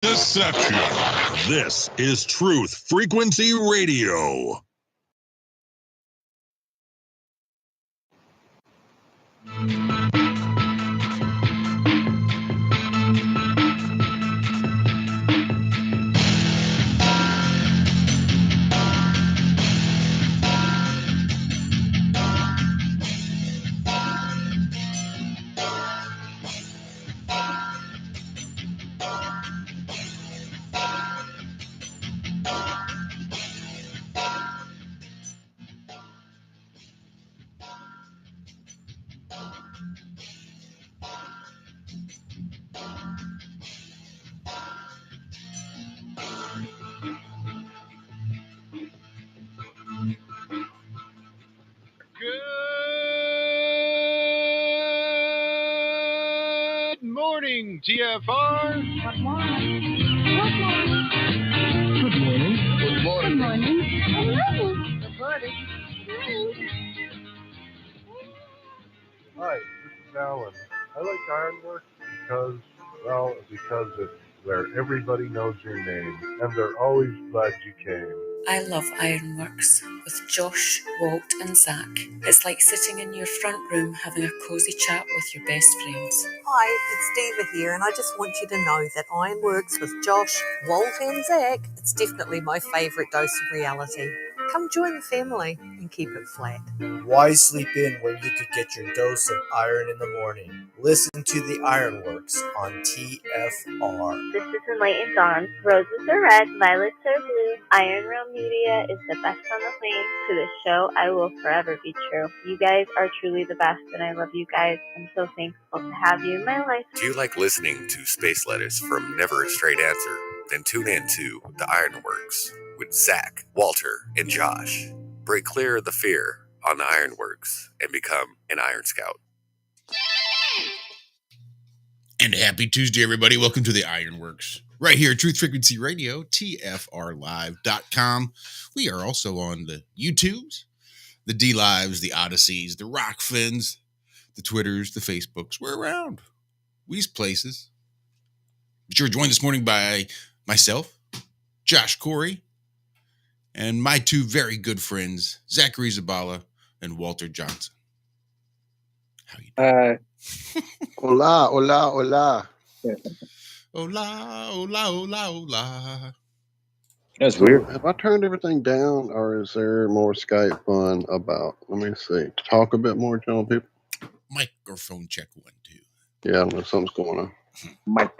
Deception. This is Truth Frequency Radio. Good morning, TFR. Good morning. Good morning. Good morning. Good morning. Good morning. Good morning. Hi, this is Alan. I like Ironworx because it's where everybody knows your name, and they're always glad you came. I love Ironworx with Josh, Walt and Zack. It's like sitting in your front room having a cosy chat with your best friends. Hi, it's Diva here, and I just want you to know that Ironworx with Josh, Walt and Zack, it's definitely my favourite dose of reality. Come join the family and keep it flat. Why sleep in when you could get your dose of iron in the morning? Listen to the Ironworx on TFR. This is Enlightened Dawn. Roses are red, violets are blue. Iron Realm Media is the best on the planet. To this show, I will forever be true. You guys are truly the best, and I love you guys. I'm so thankful to have you in my life. Do you like listening to space letters from Never a Straight Answer? Then tune in to The Ironworx with Zack, Walter, and Josh. Break clear of the fear on the Ironworx and become an Iron Scout. And happy Tuesday, everybody. Welcome to the Ironworx. Right here, Truth Frequency Radio, TFRlive.com. We are also on the YouTubes, the D-Lives, the Odysseys, the Rockfins, the Twitters, the Facebooks. We're around these places. But you're joined this morning by myself, Josh Corey, and my two very good friends, Zack Zabala and Walt Johnson. How you doing? Hola, hola, hola. Hola, hola, hola, hola. That's weird. Have I turned everything down, or is there more Skype fun about? Let me see. Talk a bit more, telling people. Microphone check 1, 2. Yeah, I don't know. Something's going on. Mike.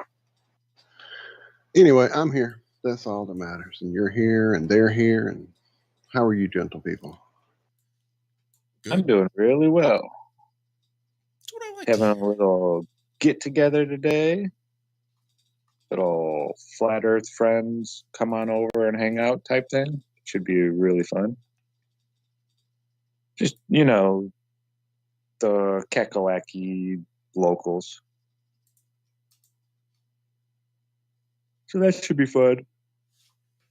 Anyway, I'm here. That's all that matters. And you're here, and they're here. And how are you, gentle people? Good. I'm doing really well. That's what I like. Having a little get together today. Little flat Earth friends come on over and hang out type thing. Should be really fun. Just, the Kakalaki locals. So that should be fun.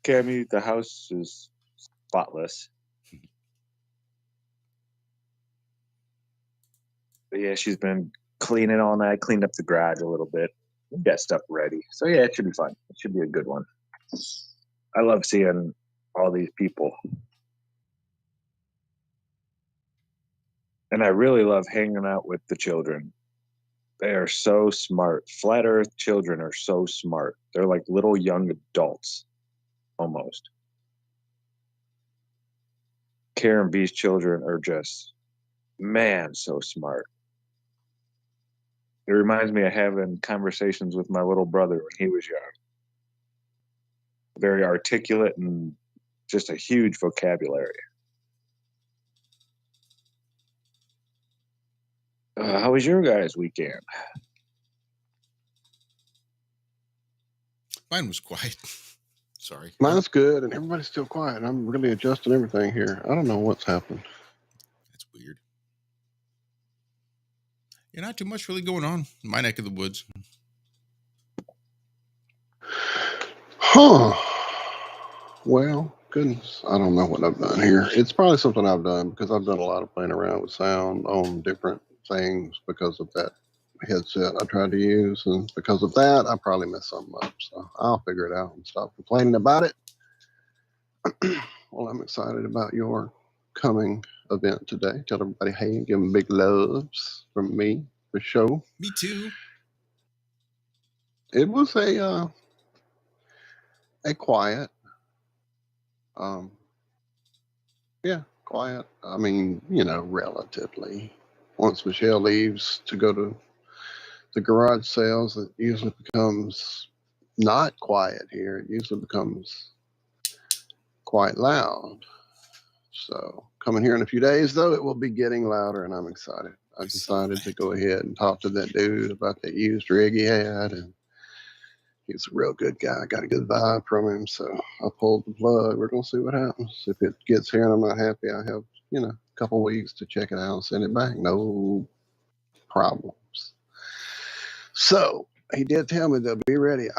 Cammy, the house is spotless. But yeah, she's been cleaning all night, cleaned up the garage a little bit. We got stuff ready. So yeah, it should be fun. It should be a good one. I love seeing all these people. And I really love hanging out with the children. They are so smart. Flat Earth children are so smart. They're like little young adults, almost. Karen B's children are just, man, so smart. It reminds me of having conversations with my little brother when he was young. Very articulate and just a huge vocabulary. How was your guys' weekend? Mine was quiet. Sorry. Mine's good, and everybody's still quiet. I'm really adjusting everything here. I don't know what's happened. That's weird. Yeah, not too much really going on in my neck of the woods. Huh. Well, goodness, I don't know what I've done here. It's probably something I've done because I've done a lot of playing around with sound on different things because of that headset I tried to use, and because of that, I probably messed something up. So I'll figure it out and stop complaining about it. Well, I'm excited about your coming event today. Tell everybody, hey, give them big loves from me for sure. Me too. It was a quiet, yeah, quiet. I mean, relatively. Once Michelle leaves to go to the garage sales, it usually becomes not quiet here. It usually becomes quite loud. So coming here in a few days, though, it will be getting louder, and I'm excited. I decided to go ahead and talk to that dude about that used rig he had, and he's a real good guy. I got a good vibe from him, so I pulled the plug. We're gonna see what happens. If it gets here and I'm not happy, I have a couple weeks to check it out and send it back. No problems. So he did tell me to be ready.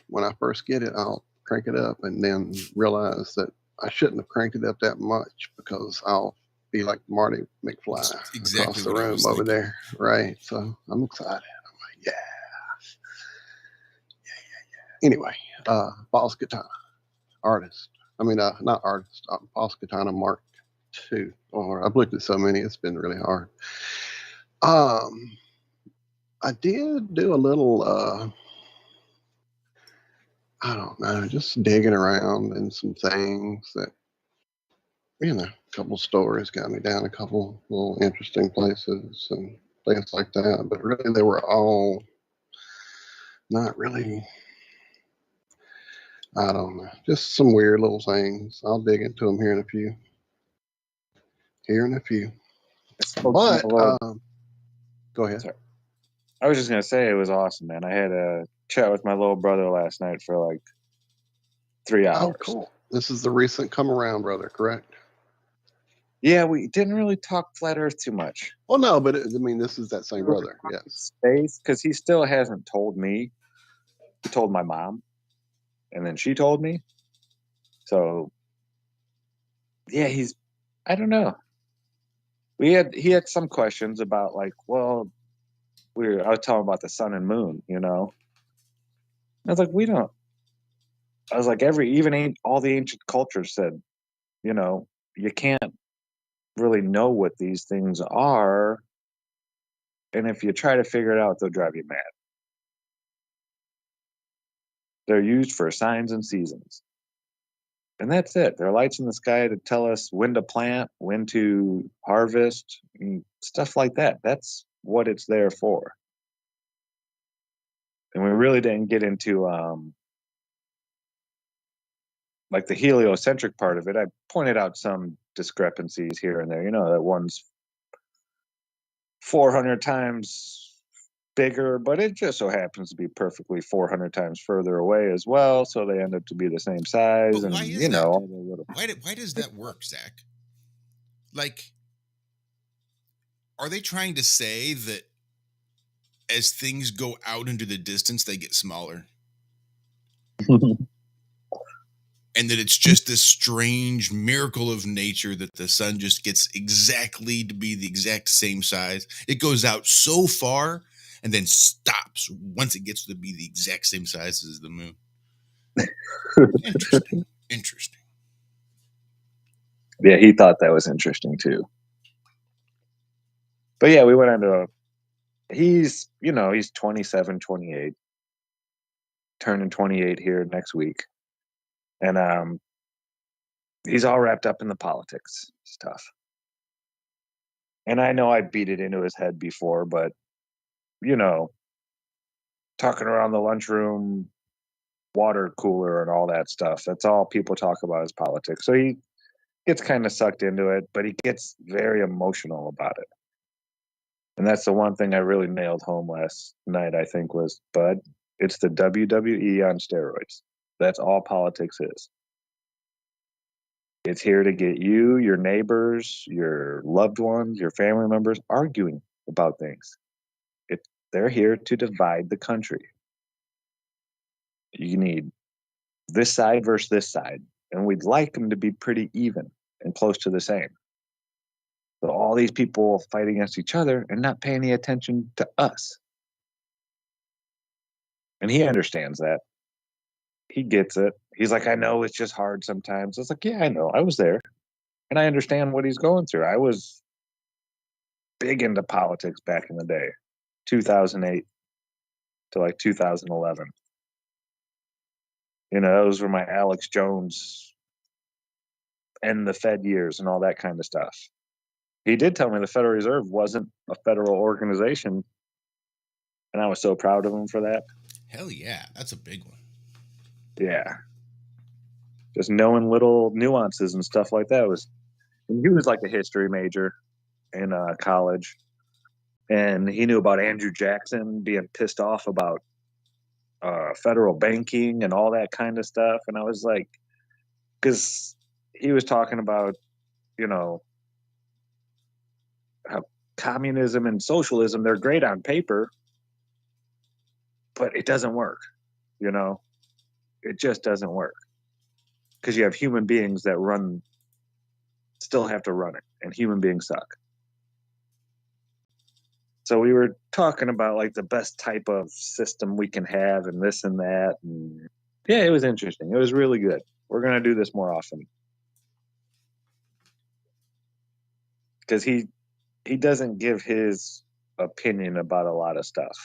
When I first get it, I'll crank it up, and then realize that I shouldn't have cranked it up that much because I'll be like Marty McFly across the room over there, right? So I'm excited. I'm like, yeah. Anyway, Boss Katana, artist. I mean, not artist, Boss Katana Mark II. Or I've looked at so many, it's been really hard. I did do a little, I don't know, just digging around in some things that, a couple stories got me down a couple little interesting places and things like that. But really, they were all not really, I don't know, just some weird little things. I'll dig into them here in a few. But, go ahead. Sorry. I was just going to say it was awesome, man. I had a chat with my little brother last night for like 3 hours. Oh, cool. This is the recent come around brother, correct? Yeah, we didn't really talk flat Earth too much. Well, no, but this is that same brother, yes. Space, because he still hasn't told me. He told my mom, and then she told me. So, yeah, I don't know. He had some questions about like, well, I was talking about the sun and moon, I was like, all the ancient cultures said, you can't really know what these things are. And if you try to figure it out, they'll drive you mad. They're used for signs and seasons. And that's it. They're lights in the sky to tell us when to plant, when to harvest, and stuff like that. That's what it's there for. And we really didn't get into like the heliocentric part of it. I pointed out some discrepancies here and there. That one's 400 times bigger, but it just so happens to be perfectly 400 times further away as well, so they end up to be the same size. But why and is that? Why does that work, Zach? Like, are they trying to say that as things go out into the distance, they get smaller? And that it's just this strange miracle of nature that the sun just gets exactly to be the exact same size. It goes out so far and then stops once it gets to be the exact same size as the moon. Interesting. Yeah, he thought that was interesting too. But yeah, we went into he's 27, 28, turning 28 here next week. And he's all wrapped up in the politics stuff. And I know I beat it into his head before, but talking around the lunchroom, water cooler and all that stuff, that's all people talk about is politics. So he gets kind of sucked into it, but he gets very emotional about it. And that's the one thing I really nailed home last night, I think, was, Bud, it's the WWE on steroids. That's all politics is. It's here to get you, your neighbors, your loved ones, your family members arguing about things. They're here to divide the country. You need this side versus this side. And we'd like them to be pretty even and close to the same. So all these people fight against each other and not paying any attention to us. And he understands that. He gets it. He's like, I know it's just hard sometimes. It's like, yeah, I know. I was there. And I understand what he's going through. I was big into politics back in the day, 2008 to like 2011. You know, those were my Alex Jones and the Fed years and all that kind of stuff. He did tell me the Federal Reserve wasn't a federal organization, and I was so proud of him for that. Hell yeah, that's a big one. Yeah. Just knowing little nuances and stuff like that he was like a history major in college, and he knew about Andrew Jackson being pissed off about federal banking and all that kind of stuff. And I was like, because he was talking about, you know, how communism and socialism, they're great on paper, but it doesn't work. You know, it just doesn't work because you have human beings that still have to run it, and human beings suck. So we were talking about like the best type of system we can have and this and that. And yeah, it was interesting. It was really good. We're going to do this more often. Because he doesn't give his opinion about a lot of stuff.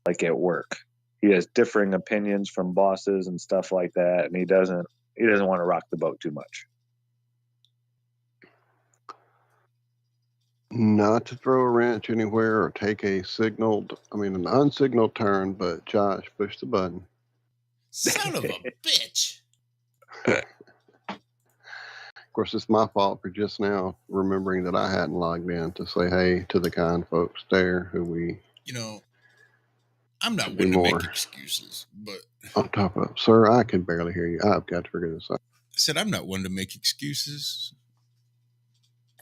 Like at work. He has differing opinions from bosses and stuff like that, and he doesn't want to rock the boat too much. Not to throw a wrench anywhere or take an unsignaled turn, but Josh, push the button. Son of a bitch. Of course, it's my fault for just now remembering that I hadn't logged in to say hey to the kind folks there who we... You know, I'm not one to make excuses, but... On top of... Sir, I can barely hear you. I've got to figure this out. I said I'm not one to make excuses.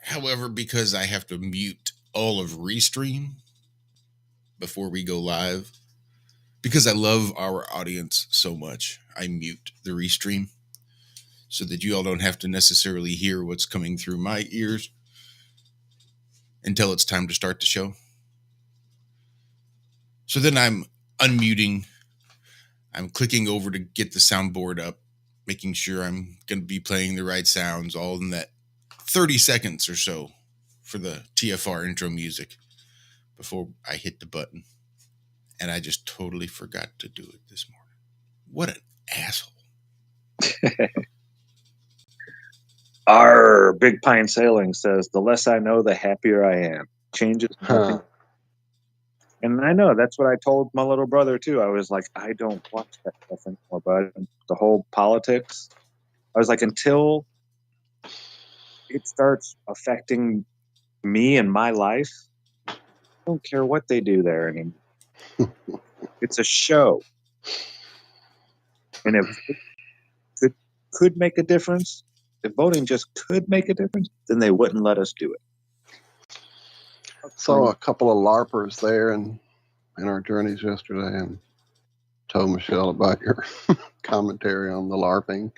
However, because I have to mute all of Restream before we go live, because I love our audience so much, I mute the Restream so that you all don't have to necessarily hear what's coming through my ears until it's time to start the show. So then I'm unmuting. I'm clicking over to get the soundboard up, making sure I'm going to be playing the right sounds, all in that 30 seconds or so for the TFR intro music before I hit the button. And I just totally forgot to do it this morning. What an asshole. Our Big Pine Sailing says, the less I know, the happier I am. Changes nothing. And I know, that's what I told my little brother too. I was like, I don't watch that stuff anymore, but the whole politics, I was like, until it starts affecting me and my life, I don't care what they do there anymore. It's a show. And if it could make a difference, if voting just could make a difference, then they wouldn't let us do it. Saw a couple of LARPers there in our journeys yesterday and told Michelle about your commentary on the LARPing. It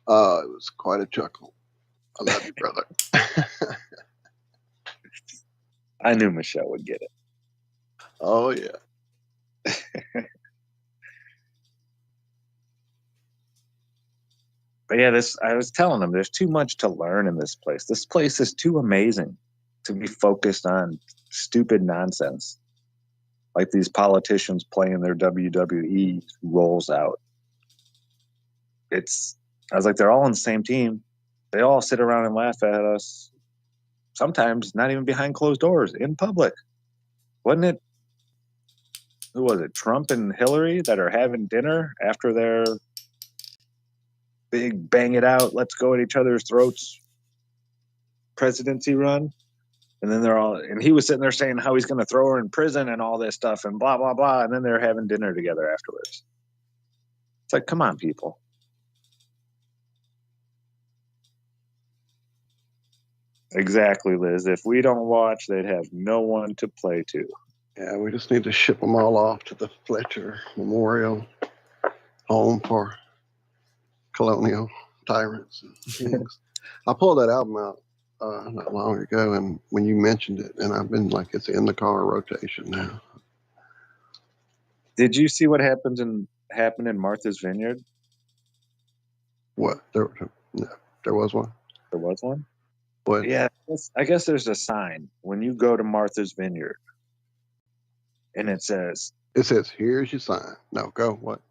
was quite a chuckle. I love you, brother. I knew Michelle would get it. Oh, yeah. But yeah, I was telling them there's too much to learn in this place. This place is too amazing to be focused on stupid nonsense. Like these politicians playing their WWE roles out. I was like, they're all on the same team. They all sit around and laugh at us. Sometimes not even behind closed doors, in public. Wasn't it? Who was it? Trump and Hillary that are having dinner after their big bang it out, let's go at each other's throats presidency run. And then and he was sitting there saying how he's going to throw her in prison and all this stuff and blah, blah, blah. And then they're having dinner together afterwards. It's like, come on, people. Exactly, Liz. If we don't watch, they'd have no one to play to. Yeah, we just need to ship them all off to the Fletcher Memorial Home for Colonial Tyrants and Kings. I pulled that album out not long ago, and when you mentioned it, and I've been like, it's in the car rotation now. Did you see what happened in Martha's Vineyard? What? There was one? There was one? What? Yeah, I guess there's a sign when you go to Martha's Vineyard, and it says, "Here's your sign." No, go. What?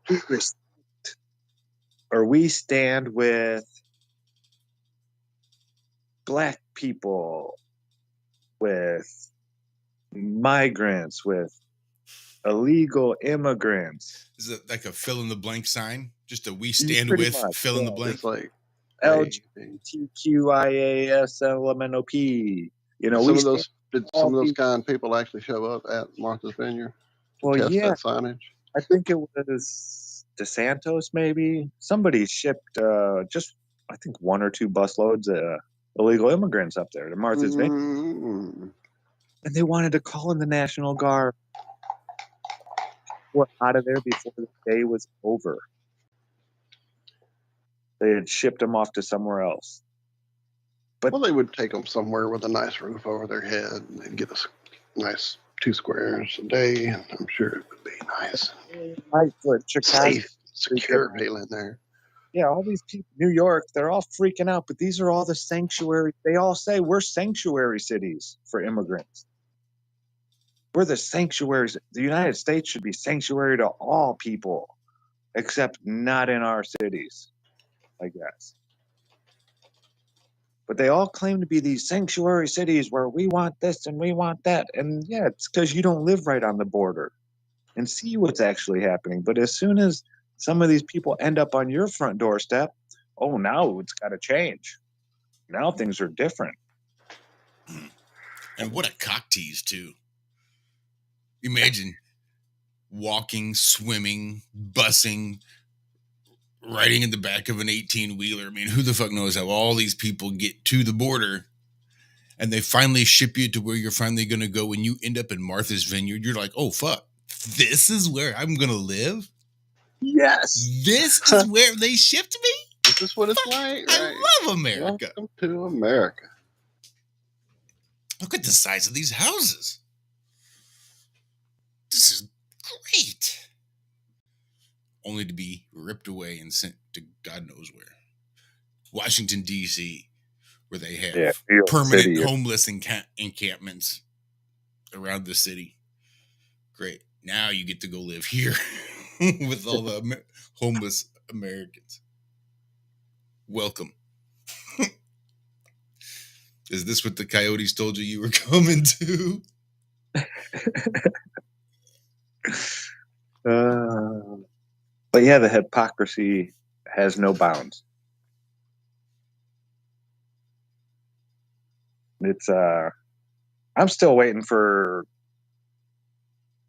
Or we stand with Black people, with migrants, with illegal immigrants. Is it like a fill in the blank sign? Just a we stand Pretty with much, fill in the blank? It's like LGBTQIASLMNOP. You know, did some of those kind people actually show up at Martha's Vineyard to test that signage? I think it was DeSantos, maybe. Somebody shipped just, I think, 1 or 2 busloads of illegal immigrants up there to Martha's Vineyard. Mm-hmm. And they wanted to call in the National Guard. Were out of there before the day was over. They had shipped them off to somewhere else. But they would take them somewhere with a nice roof over their head, and they'd get us nice 2 squares a day, and I'm sure it would be nice. Right, for Chicago, safe, secure feeling there. Yeah, all these people, New York, they're all freaking out, but these are all the sanctuary. They all say we're sanctuary cities for immigrants. We're the sanctuaries. The United States should be sanctuary to all people, except not in our cities, I guess. But they all claim to be these sanctuary cities where we want this and we want that. And yeah, it's because you don't live right on the border and see what's actually happening. But as soon as some of these people end up on your front doorstep, oh, now it's got to change. Now things are different. And what a cock tease, too. Imagine walking, swimming, bussing, riding in the back of an 18-wheeler. I mean, who the fuck knows how all these people get to the border and they finally ship you to where you're finally going to go and you end up in Martha's Vineyard. You're like, oh, fuck, this is where I'm going to live? Yes. This is where they shipped me? This is what it's like, right? I love America. Welcome to America. Look at the size of these houses. This is great. Only to be ripped away and sent to God knows where. Washington, D.C., where they have permanent homeless encampments around the city. Great. Now you get to go live here with all the homeless Americans. Welcome. Is this what the coyotes told you were coming to? But yeah, the hypocrisy has no bounds. It's I'm still waiting for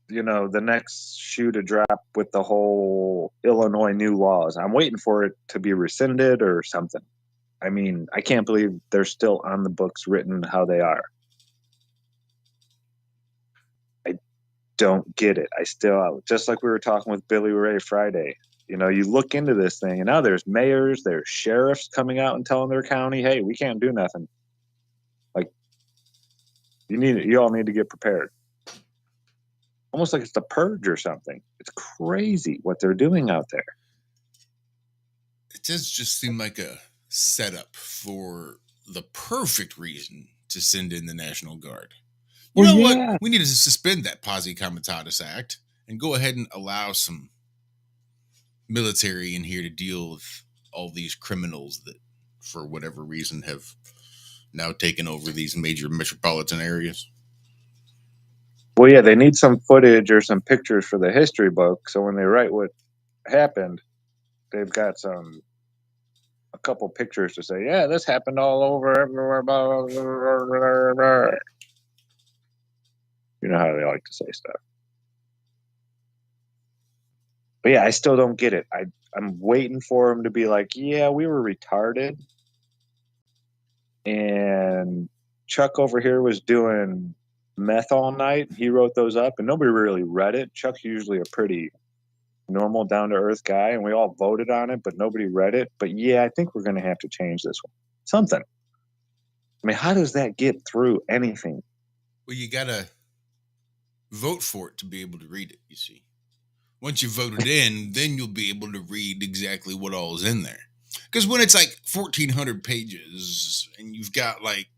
the next shoe to drop with the whole Illinois new laws. I'm waiting for it to be rescinded or something. I mean, I can't believe they're still on the books written how they are. I don't get it. I still, just like we were talking with Billy Ray Friday, you look into this thing and now there's mayors, there's sheriffs coming out and telling their county, hey, we can't do nothing. Like, you all need to get prepared. Almost like it's the purge or something. It's crazy what they're doing out there. It does just seem like a setup for the perfect reason to send in the National Guard. You know what? We need to suspend that Posse Comitatus Act and go ahead and allow some military in here to deal with all these criminals that, for whatever reason, have now taken over these major metropolitan areas. Well, yeah, they need some footage or some pictures for the history book. So when they write what happened, they've got a couple pictures to say, yeah, this happened all over everywhere. Blah, blah, blah, blah. You know how they like to say stuff. But yeah, I still don't get it. I'm waiting for them to be like, yeah, we were retarded. And Chuck over here was doing meth all night. He wrote those up and nobody really read it. Chuck's usually a pretty normal, down-to-earth guy, and we all voted on it, but nobody read it. But yeah, I think we're going to have to change this one. Something. I mean, how does that get through anything? Well, you got to vote for it to be able to read it, you see. Once you voted in, then you'll be able to read exactly what all is in there. Because when it's like 1,400 pages and you've got like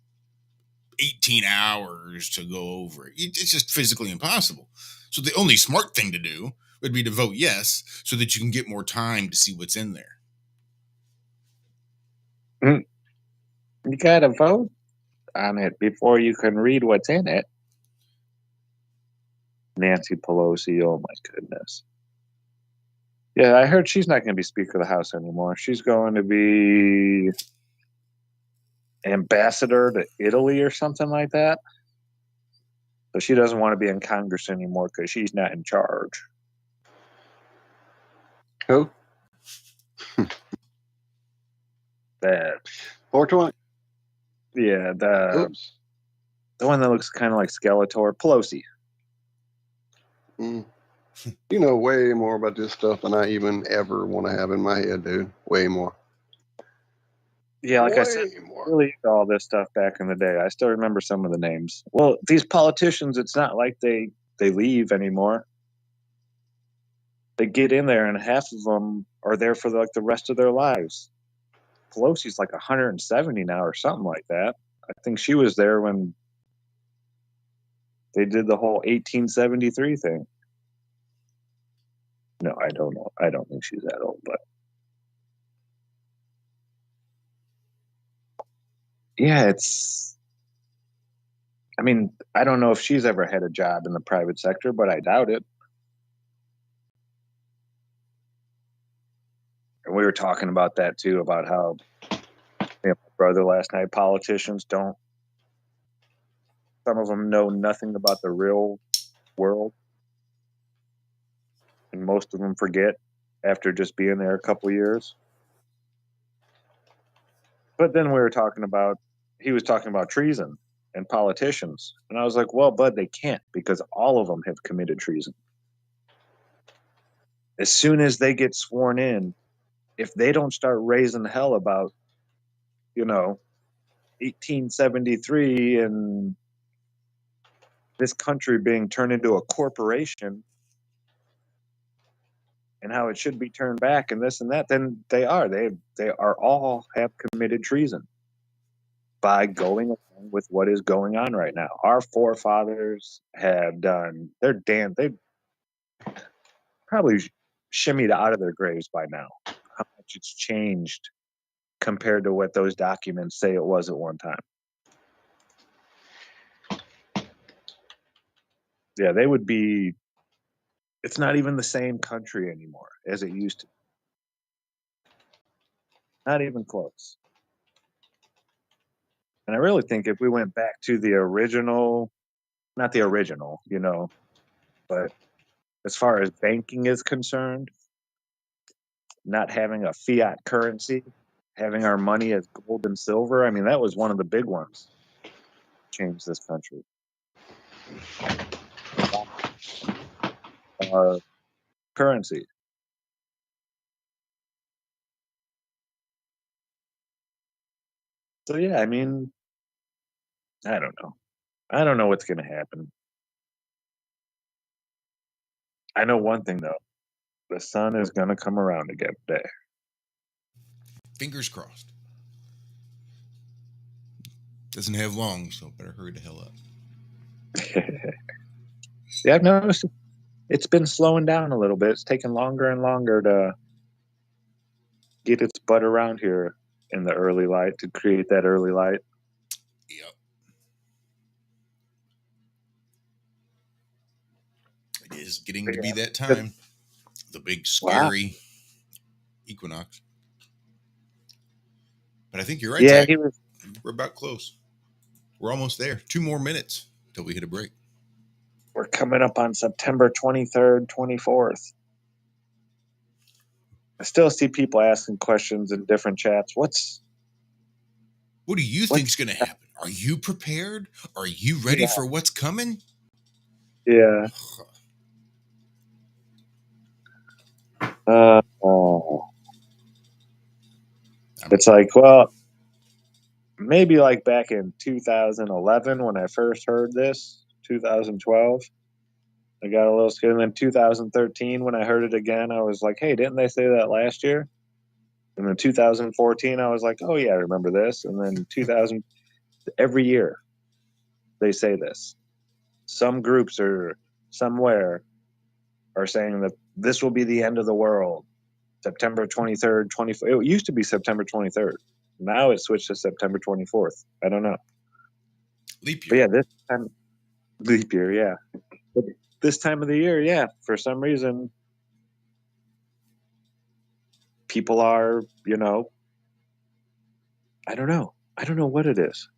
18 hours to go over it, it's just physically impossible. So the only smart thing to do would be to vote yes so that you can get more time to see what's in there. You got to vote on it before you can read what's in it. Nancy Pelosi, oh my goodness. Yeah, I heard she's not going to be Speaker of the House anymore. She's going to be ambassador to Italy or something like that. So she doesn't want to be in Congress anymore because she's not in charge. Who? That 420. Yeah, the one that looks kind of like Skeletor, Pelosi. You know way more about this stuff than I even ever want to have in my head, dude. Way more. Yeah, like I said, really all this stuff back in the day. I still remember some of the names. Well, these politicians, it's not like they leave anymore. They get in there, and half of them are there for like the rest of their lives. Pelosi's like 170 now, or something like that. I think she was there when they did the whole 1873 thing. No, I don't know. I don't think she's that old, but yeah, I mean, I don't know if she's ever had a job in the private sector, but I doubt it. And we were talking about that too, about how my brother last night, politicians some of them know nothing about the real world. And most of them forget after just being there a couple of years. But then he was talking about treason and politicians. And I was like, well, bud, they can't, because all of them have committed treason. As soon as they get sworn in, if they don't start raising hell about, 1873 and this country being turned into a corporation and how it should be turned back and this and that, then they are all have committed treason by going along with what is going on right now. Our forefathers have done they probably shimmied out of their graves by now. How much it's changed compared to what those documents say it was at one time. Yeah, they would be. It's not even the same country anymore as it used to. Not even close. And I really think if we went back to the original, not the original, but as far as banking is concerned, not having a fiat currency, having our money as gold and silver, I mean, that was one of the big ones. Changed this country. Currency. So yeah, I mean, I don't know. I don't know what's going to happen. I know one thing though: the sun is going to come around again today. Fingers crossed. Doesn't have long, so better hurry the hell up. Yeah, I've noticed it's been slowing down a little bit. It's taking longer and longer to get its butt around here in the early light, to create that early light. Yep. It is getting to be that time. The big, scary equinox. But I think you're right, Yeah, Zach. We're about close. We're almost there. 2 more minutes till we hit a break. We're coming up on September 23rd, 24th. I still see people asking questions in different chats. What do you think's going to happen? Are you prepared? Are you ready for what's coming? Yeah. It's like, well, maybe like back in 2011 when I first heard this, 2012. I got a little scared. And then 2013, when I heard it again, I was like, hey, didn't they say that last year? And then 2014, I was like, oh, yeah, I remember this. And then 2000, every year they say this. Some groups or somewhere are saying that this will be the end of the world. September 23rd, 24th. It used to be September 23rd. Now it switched to September 24th. I don't know. Leap year. But yeah, this time, leap year, yeah. But this time of the year, yeah, for some reason, people are, I don't know. I don't know what it is.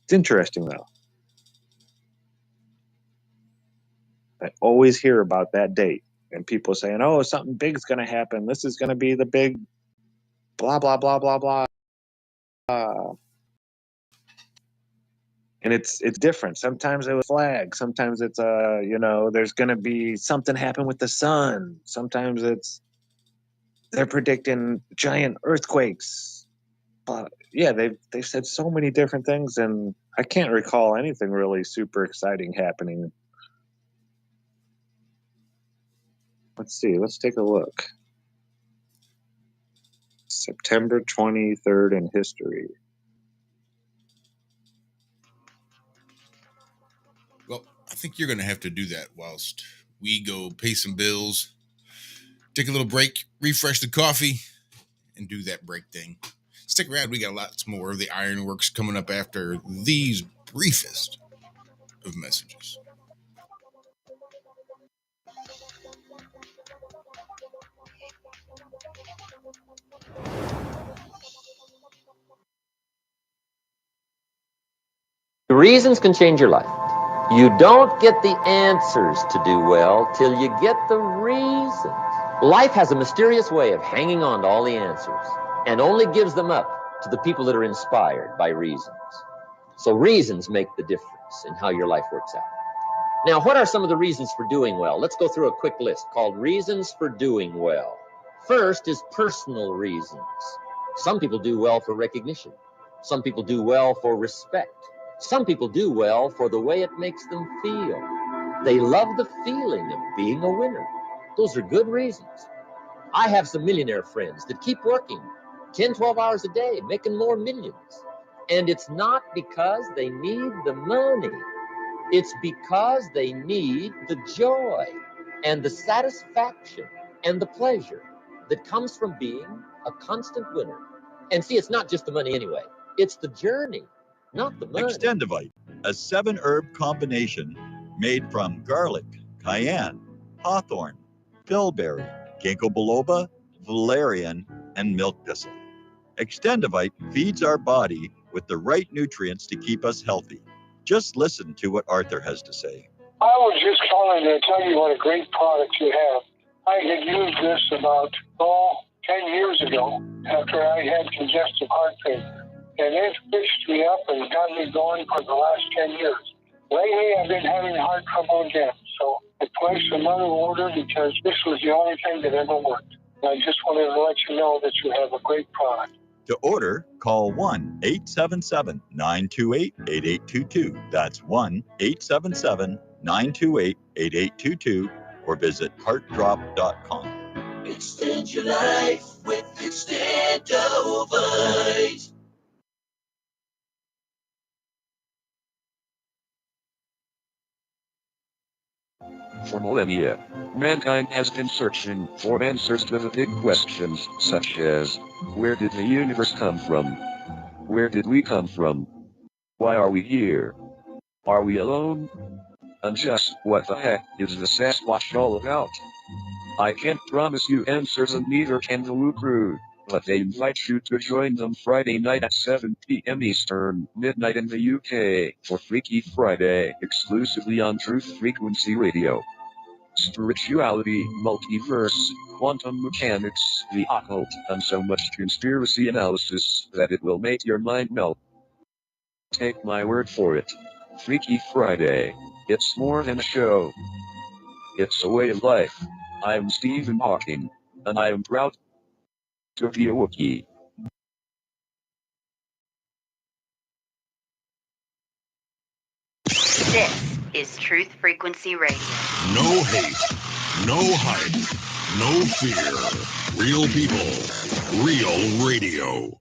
It's interesting, though. I always hear about that date and people saying, oh, something big's going to happen. This is going to be the big blah, blah, blah, blah, blah. And it's different. Sometimes it was flag. Sometimes it's, there's going to be something happen with the sun. Sometimes they're predicting giant earthquakes. But yeah, they've said so many different things, and I can't recall anything really super exciting happening. Let's see. Let's take a look. September 23rd in history. Well, I think you're going to have to do that whilst we go pay some bills, take a little break, refresh the coffee, and do that break thing. Stick around. We got lots more of the Ironworks coming up after these briefest of messages. The reasons can change your life. You don't get the answers to do well till you get the reasons. Life has a mysterious way of hanging on to all the answers and only gives them up to the people that are inspired by reasons. So reasons make the difference in how your life works out. Now, what are some of the reasons for doing well? Let's go through a quick list called Reasons for Doing Well. First is personal reasons. Some people do well for recognition. Some people do well for respect. Some people do well for the way it makes them feel. They love the feeling of being a winner. Those are good reasons. I have some millionaire friends that keep working 10, 12 hours a day, making more millions. And it's not because they need the money. It's because they need the joy and the satisfaction and the pleasure that comes from being a constant winner. And see, it's not just the money anyway. It's the journey, not the money. Extendivite, a 7-herb combination made from garlic, cayenne, hawthorn, bilberry, ginkgo biloba, valerian, and milk thistle. Extendivite feeds our body with the right nutrients to keep us healthy. Just listen to what Arthur has to say. I was just calling to tell you what a great product you have. I had used this about 10 years ago after I had congestive heart failure. And it fixed me up and got me going for the last 10 years. Lately, I've been having heart trouble again. So I placed another order because this was the only thing that ever worked. And I just wanted to let you know that you have a great product. To order, call 1-877-928-8822. That's 1-877-928-8822 or visit heartdrop.com. Extend your life with Extendivite. For millennia, mankind has been searching for answers to the big questions, such as, where did the universe come from? Where did we come from? Why are we here? Are we alone? And just what the heck is the Sasquatch all about? I can't promise you answers, and neither can the Woo Crew, but they invite you to join them Friday night at 7 p.m. Eastern, midnight in the UK, for Freaky Friday, exclusively on Truth Frequency Radio. Spirituality, multiverse, quantum mechanics, the occult, and so much conspiracy analysis that it will make your mind melt. Take my word for it. Freaky Friday. It's more than a show. It's a way of life. I'm Stephen Hawking, and I am proud to be a Wookiee. This is Truth Frequency Radio. No hate, no hype, no fear. Real people, real radio.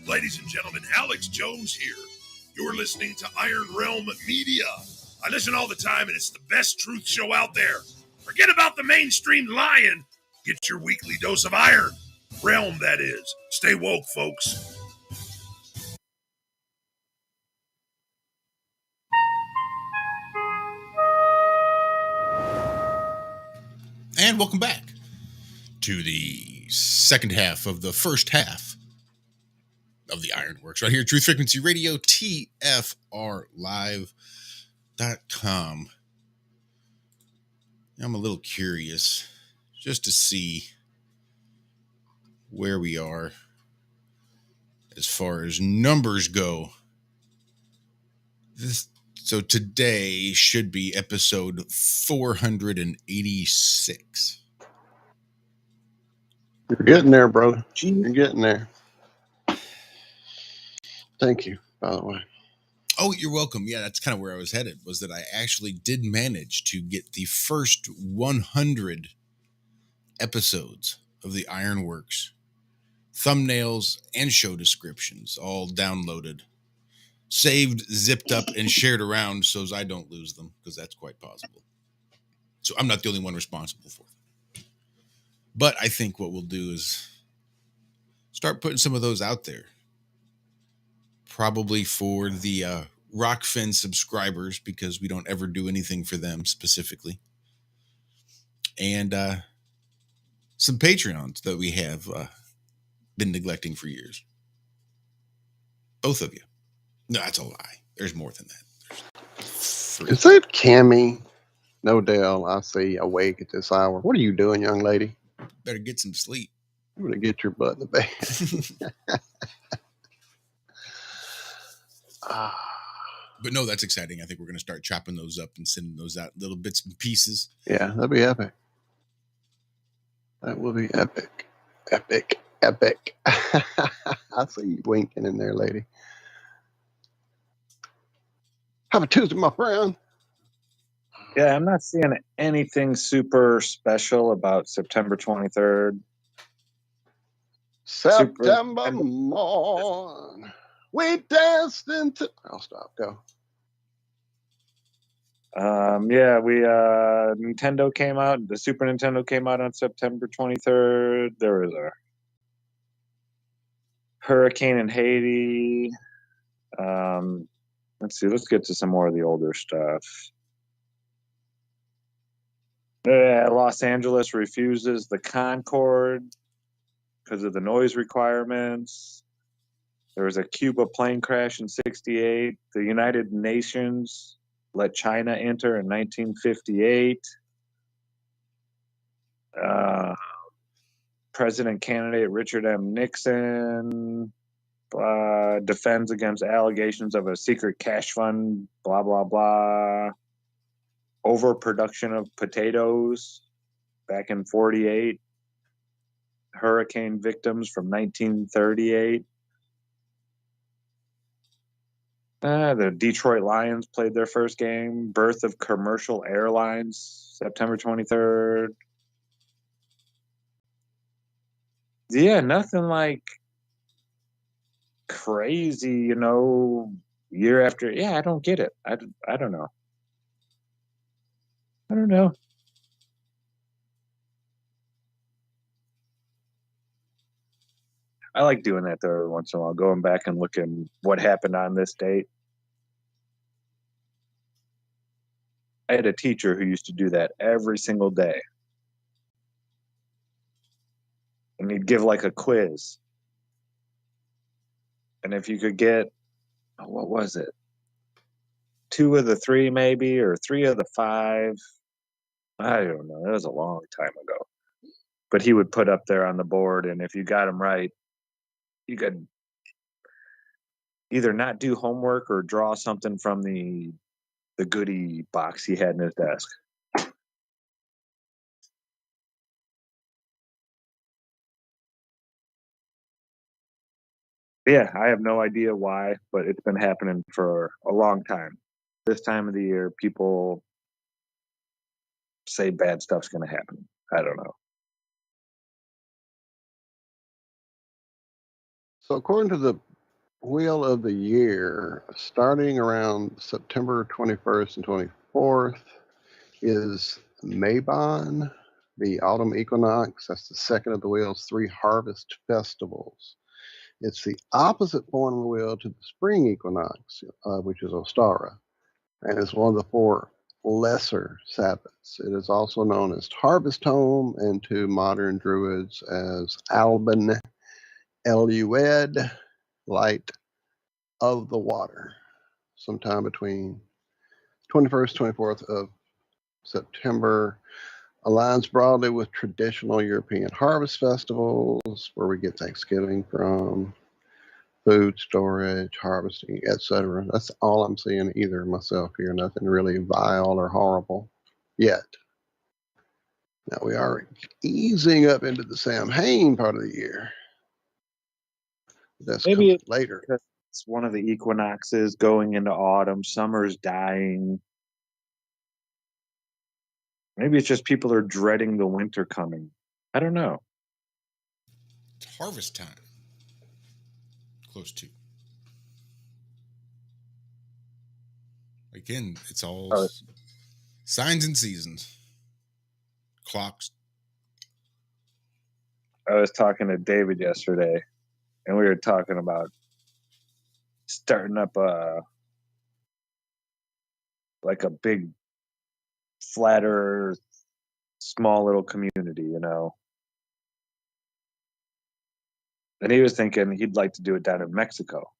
Ladies and gentlemen, Alex Jones here. You're listening to Iron Realm Media. I listen all the time, and it's the best truth show out there. Forget about the mainstream lying. Get your weekly dose of iron. Realm, that is. Stay woke, folks. And welcome back to the second half of the first half of the Ironworx right here, Truth Frequency Radio, TFRlive.com. I'm a little curious just to see where we are as far as numbers go. So today should be episode 486. You're getting there, brother. You're getting there. Thank you, by the way. Oh, you're welcome. Yeah, that's kind of where I was headed, was that I actually did manage to get the first 100 episodes of the Ironworx, thumbnails and show descriptions all downloaded, saved, zipped up, and shared around so as I don't lose them, because that's quite possible. So I'm not the only one responsible for them. But I think what we'll do is start putting some of those out there. Probably for the Rockfin subscribers, because we don't ever do anything for them specifically. And some Patreons that we have been neglecting for years. Both of you. No, that's a lie. There's more than that. Is it Cammy? No, Dale, I see awake at this hour. What are you doing, young lady? Better get some sleep. You better get your butt in the bed. But no, that's exciting. I think we're going to start chopping those up and sending those out little bits and pieces. Yeah, that'd be epic. That will be epic. Epic. Epic. I see you winking in there, lady. Have a Tuesday, my friend. Yeah, I'm not seeing anything super special about September 23rd. September morn. We danced into... I'll stop. Go. Nintendo came out. The Super Nintendo came out on September 23rd. There was a hurricane in Haiti. Let's see. Let's get to some more of the older stuff. Los Angeles refuses the Concorde because of the noise requirements. There was a Cuba plane crash in '68. The United Nations let China enter in 1958. President candidate Richard M. Nixon defends against allegations of a secret cash fund, blah, blah, blah. Overproduction of potatoes back in '48. Hurricane victims from 1938. The Detroit Lions played their first game. Birth of commercial airlines, September 23rd. Yeah, nothing like crazy, year after. Yeah, I don't get it. I don't know. I don't know. I like doing that though every once in a while, going back and looking what happened on this date. I had a teacher who used to do that every single day. And he'd give like a quiz. And if you could get, what was it? 2 of the 3 maybe, or 3 of the 5. I don't know. It was a long time ago. But he would put up there on the board, and if you got them right, you could either not do homework or draw something from the goodie box he had in his desk. Yeah, I have no idea why, but it's been happening for a long time. This time of the year, people say bad stuff's going to happen. I don't know. So according to the Wheel of the Year, starting around September 21st and 24th is Mabon, the autumn equinox. That's the second of the wheel's 3 harvest festivals. It's the opposite point on the wheel to the spring equinox, which is Ostara, and it's one of the 4 lesser Sabbaths. It is also known as Harvest Home, and to modern Druids as Alban Elued, Light of the Water, sometime between 21st, 24th of September. Aligns broadly with traditional European harvest festivals, where we get Thanksgiving from, food storage, harvesting, etc. That's all I'm seeing either myself here. Nothing really vile or horrible yet. Now we are easing up into the Samhain part of the year. That's Maybe coming later. It's one of the equinoxes going into autumn. Summer's dying. Maybe it's just people are dreading the winter coming. I don't know. It's harvest time. Close to. Again, it's all signs and seasons. Clocks. I was talking to David yesterday, and we were talking about starting up a big flat earth, small little community, you know. And he was thinking he'd like to do it down in Mexico.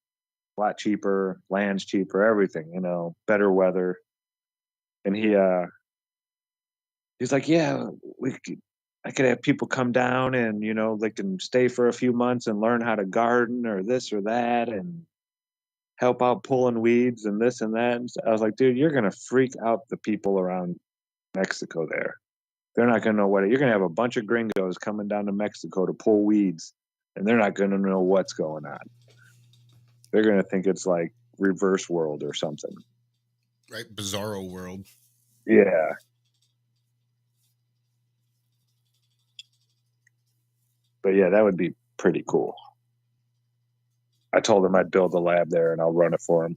A lot cheaper, land's cheaper, everything, you know, better weather. And he's like, yeah, I could have people come down and, you know, they can stay for a few months and learn how to garden or this or that and help out pulling weeds and this and that. And I was like, dude, you're going to freak out the people around Mexico there. They're not going to know what you're going to have a bunch of gringos coming down to Mexico to pull weeds, and they're not going to know what's going on. They're going to think it's like reverse world or something. Right? Bizarro world. Yeah. But yeah, that would be pretty cool. I told him I'd build a lab there and I'll run it for him.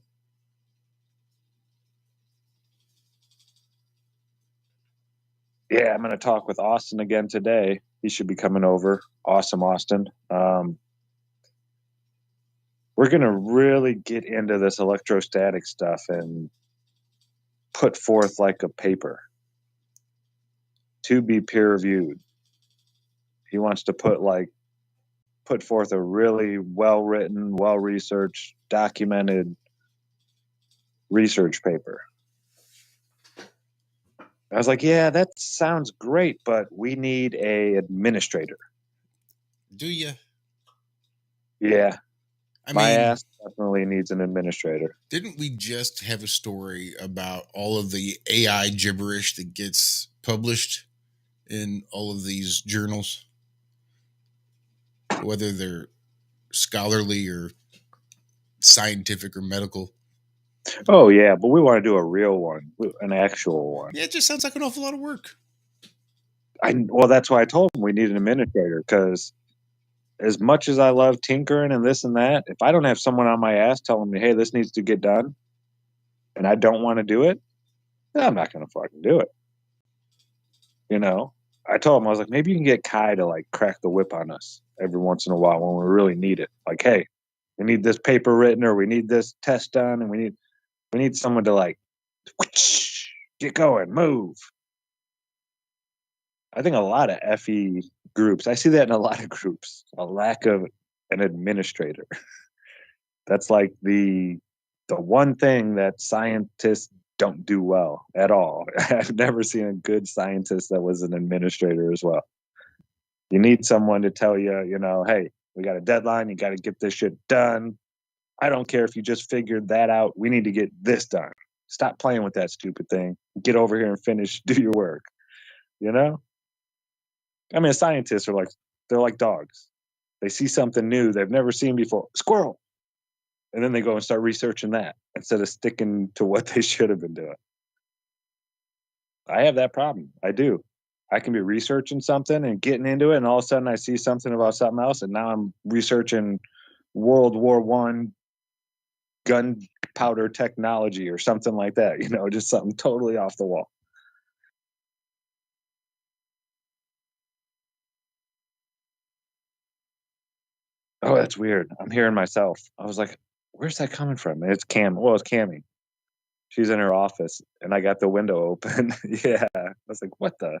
Yeah, I'm going to talk with Austin again today. He should be coming over. Awesome, Austin. We're going to really get into this electrostatic stuff and put forth like a paper to be peer reviewed. He wants to put forth a really well-written, well-researched, documented research paper. I was like, yeah, that sounds great, but we need a administrator. Do you? Yeah. My mean, ass definitely needs an administrator. Didn't we just have a story about all of the AI gibberish that gets published in all of these journals? Whether they're scholarly or scientific or medical. Oh, yeah, but we want to do a real one, an actual one. Yeah, it just sounds like an awful lot of work. Well, that's why I told him we need an administrator, because as much as I love tinkering and this and that, if I don't have someone on my ass telling me, hey, this needs to get done, and I don't want to do it, then I'm not going to fucking do it. You know? I told him, I was like, maybe you can get Kai to like crack the whip on us every once in a while when we really need it. Like, hey, we need this paper written, or we need this test done, and we need someone to like get going, move. I think a lot of FE groups, I see that in a lot of groups, a lack of an administrator. That's like the one thing that scientists don't do well at all. I've never seen a good scientist that was an administrator as well. You need someone to tell you, you know, hey, we got a deadline. You got to get this shit done. I don't care if you just figured that out. We need to get this done. Stop playing with that stupid thing. Get over here and finish, do your work. You know? I mean, scientists are like, they're like dogs. They see something new they've never seen before. Squirrel. And then they go and start researching that instead of sticking to what they should have been doing. I have that problem. I do. I can be researching something and getting into it, and all of a sudden I see something about something else, and now I'm researching World War I gunpowder technology or something like that. You know, just something totally off the wall. Oh, that's weird. I'm hearing myself. I was like, where's that coming from? And it's Cam. Well, it's Cammy. She's in her office, and I got the window open. Yeah. I was like, what the?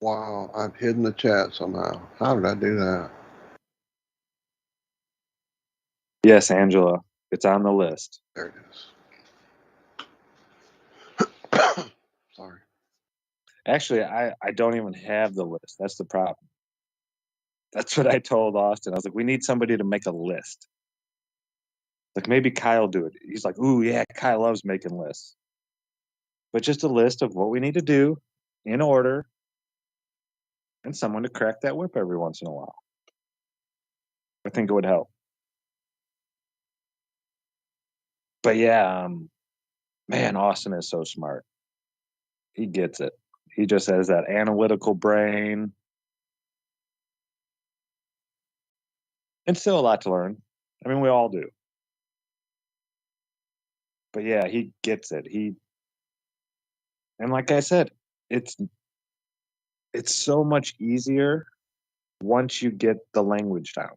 Wow, I've hidden the chat somehow. How did I do that? Yes, Angela. It's on the list. There it is. Sorry. Actually, I don't even have the list. That's the problem. That's what I told Austin. I was like, we need somebody to make a list. Like, maybe Kyle do it. He's like, ooh, yeah, Kyle loves making lists. But just a list of what we need to do in order, and someone to crack that whip every once in a while. I think it would help. But yeah, man, Austin is so smart. He gets it. He just has that analytical brain. And still a lot to learn. I mean, we all do. But yeah, he gets it. And like I said, it's so much easier once you get the language down.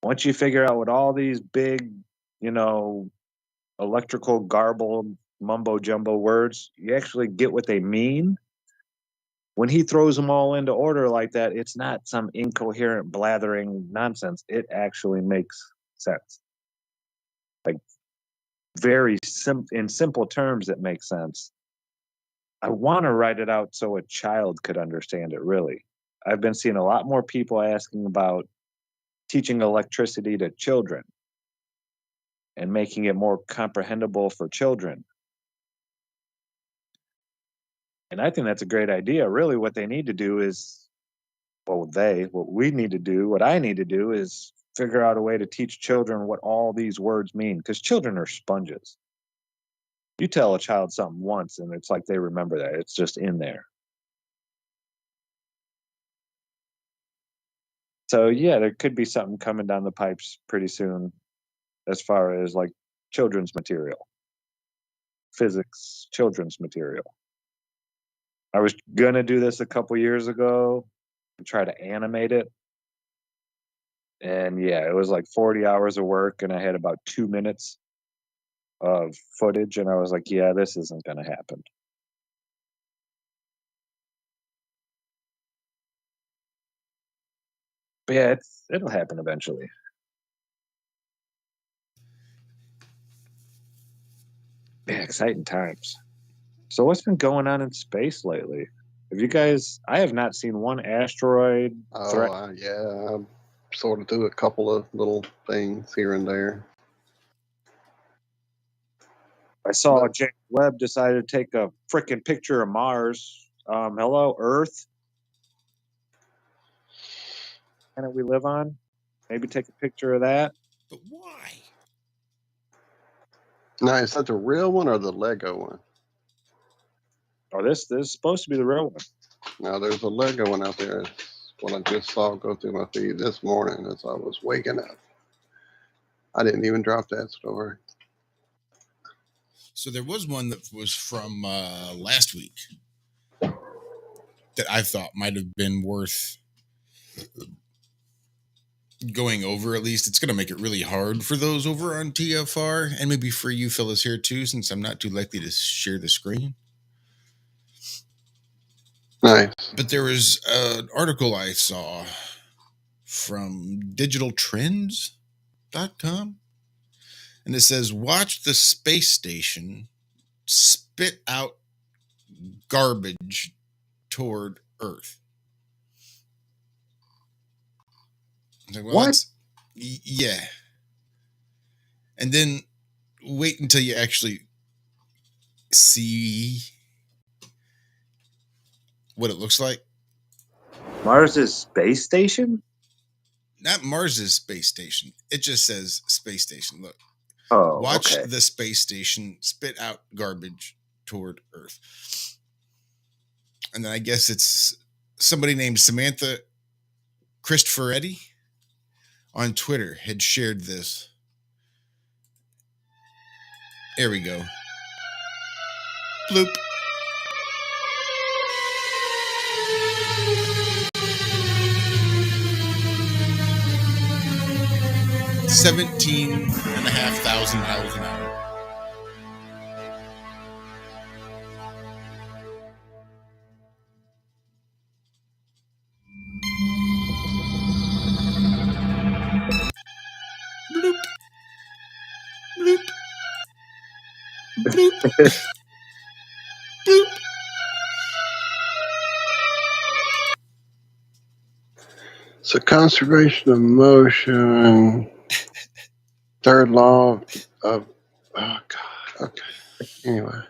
Once you figure out what all these big, you know, electrical garble, mumbo jumbo words, you actually get what they mean. When he throws them all into order like that, it's not some incoherent blathering nonsense. It actually makes sense. Like, very in simple terms, it makes sense. I want to write it out so a child could understand it, really. I've been seeing a lot more people asking about teaching electricity to children and making it more comprehensible for children. And I think that's a great idea. Really, what they need to do is, what we need to do, what I need to do is figure out a way to teach children what all these words mean, because children are sponges. You tell a child something once, and it's like they remember that. It's just in there. So, yeah, there could be something coming down the pipes pretty soon as far as like children's material, physics, children's material. I was going to do this a couple years ago and try to animate it. And yeah, it was like 40 hours of work, and I had about 2 minutes of footage, and I was like, yeah, this isn't going to happen. But yeah, it'll happen eventually. Yeah, exciting times. So what's been going on in space lately? Have you guys? I have not seen one asteroid threat. Yeah, I sort of do a couple of little things here and there. I saw James Webb decided to take a freaking picture of Mars. Hello, Earth. Planet we live on. Maybe take a picture of that. But why? Now, is that the real one or the Lego one? Oh, this is supposed to be the real one. Now, there's a Lego one out there. It's what I just saw go through my feed this morning as I was waking up. I didn't even drop that story. So there was one that was from last week that I thought might have been worth going over. At least it's going to make it really hard for those over on TFR, and maybe for you fellas here too, since I'm not too likely to share the screen. Nice. But there was an article I saw from digitaltrends.com, and it says, watch the space station spit out garbage toward Earth. Like, well, What? Yeah. And then wait until you actually see what it looks like. Mars' space station? Not Mars' space station. It just says space station. Look. Oh, watch okay. the space station spit out garbage toward Earth. And then I guess it's somebody named Samantha Cristoforetti on Twitter had shared this. There we go. Bloop. $17,500 an hour. Bloop. Bloop. Bloop. Bloop. So conservation of motion, third law of oh God. Okay. Anyway.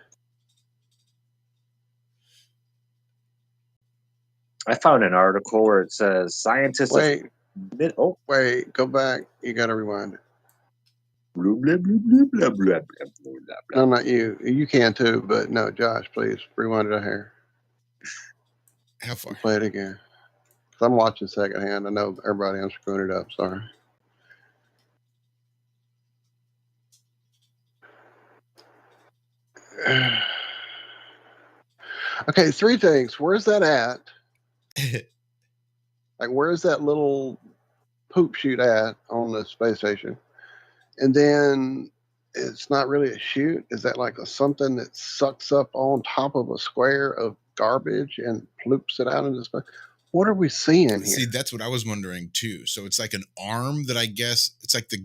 I found an article where it says scientists. Wait, go back. You got to rewind it. Blah, blah, blah, blah, blah, blah, blah, blah. No, not you. You can too, but no, Josh, please rewind it here. How far? Play it again. I'm watching secondhand. I know everybody. I'm screwing it up. Sorry. Okay, three things. Where's that at? Like, where's that little poop chute at on the space station? And then it's not really a chute. Is that like something that sucks up on top of a square of garbage and ploops it out into space? What are we seeing here? See, that's what I was wondering too. So it's like an arm that I guess it's like the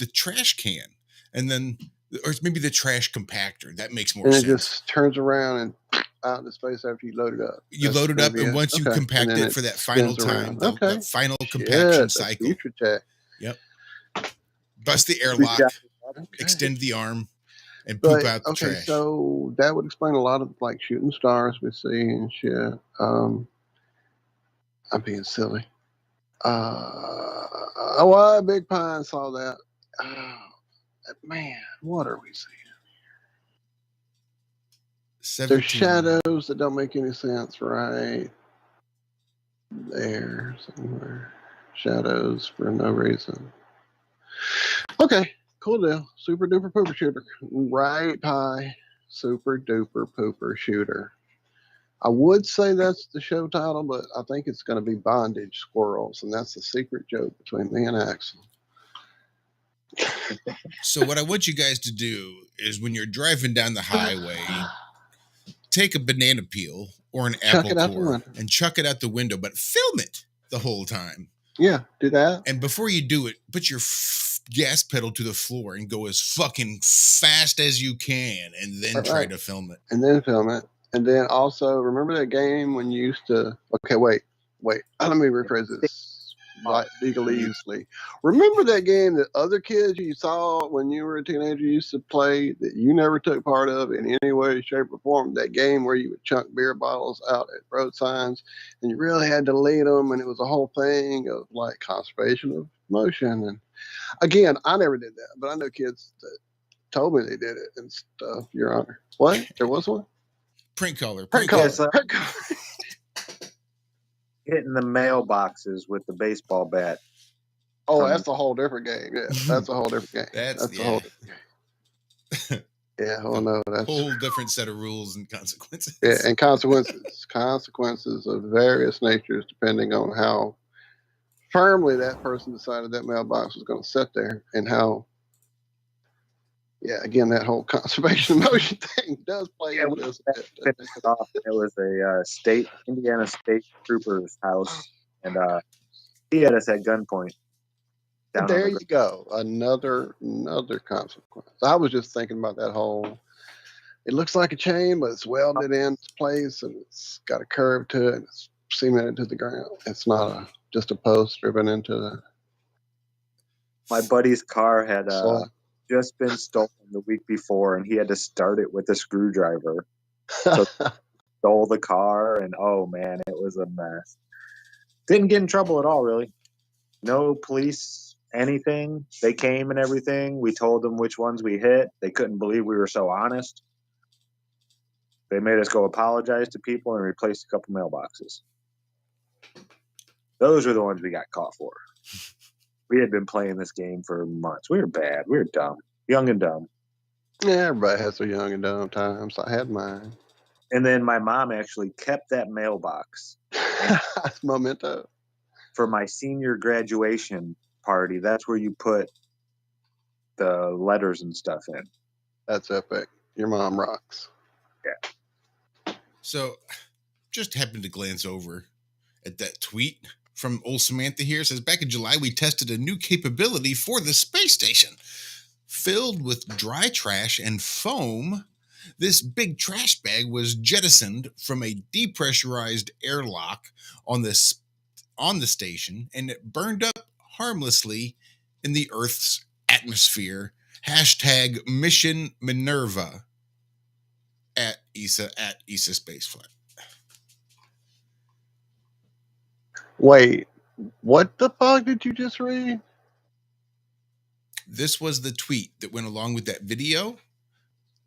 trash can, and then or it's maybe the trash compactor. That makes more sense. And it just turns around and out into space after you load it up. You load it up, and once you compact it for that final time, the final compaction cycle. Future tech. Yep. Bust the airlock, extend the arm, and poop out the trash. So that would explain a lot of like shooting stars we see and shit. I'm being silly. Big Pine saw that. Man, what are we seeing? 17. There's shadows that don't make any sense, right? There somewhere. Shadows for no reason. Okay, cool deal. Super duper pooper shooter. Right pie. Super duper pooper shooter. I would say that's the show title, but I think it's going to be Bondage Squirrels, and that's the secret joke between me and Axel. So what I want you guys to do is when you're driving down the highway, take a banana peel or an apple core and chuck it out the window, but film it the whole time. Yeah, do that. And before you do it, put your gas pedal to the floor and go as fucking fast as you can, and then try to film it. And then film it. And then also, remember that game when you used to... Okay, wait. Let me rephrase this legally. Remember that game that other kids you saw when you were a teenager used to play that you never took part of in any way, shape, or form? That game where you would chunk beer bottles out at road signs, and you really had to lead them, and it was a whole thing of like conservation of motion. And again, I never did that, but I know kids that told me they did it and stuff, Your Honor. What? There was one? Print color. Hitting the mailboxes with the baseball bat. Oh, that's a whole different game. Yeah, that's a whole different game. That's a whole different game. Yeah, well, no, that's whole different set of rules and consequences. yeah, and consequences of various natures, depending on how firmly that person decided that mailbox was going to sit there, and how, yeah, again, that whole conservation motion thing does play into this a bit. Finished it off. It was a Indiana State Trooper's house, and he had us at gunpoint. Down There on you the go, another consequence. I was just thinking about that whole. It looks like a chain, but it's welded in place, and it's got a curve to it. And it's cemented to the ground. It's not just a post driven into the. My buddy's car had soil. just been stolen the week before, and he had to start it with a screwdriver. So stole the car, and oh man, it was a mess. Didn't get in trouble at all, really. No police, anything. They came and everything. We told them which ones we hit. They couldn't believe we were so honest. They made us go apologize to people and replace a couple mailboxes. Those are the ones we got caught for. We had been playing this game for months. We were bad. We were dumb. Young and dumb. Yeah, everybody has their young and dumb times. I had mine. And then my mom actually kept that mailbox. Memento. For my senior graduation party, that's where you put the letters and stuff in. That's epic. Your mom rocks. Yeah. So, just happened to glance over at that tweet from old Samantha here. It says, back in July, we tested a new capability for the space station. Filled with dry trash and foam, this big trash bag was jettisoned from a depressurized airlock on the station, and it burned up harmlessly in the Earth's atmosphere. Hashtag Mission Minerva at ESA Spaceflight. Wait, what the fuck did you just read? This was the tweet that went along with that video.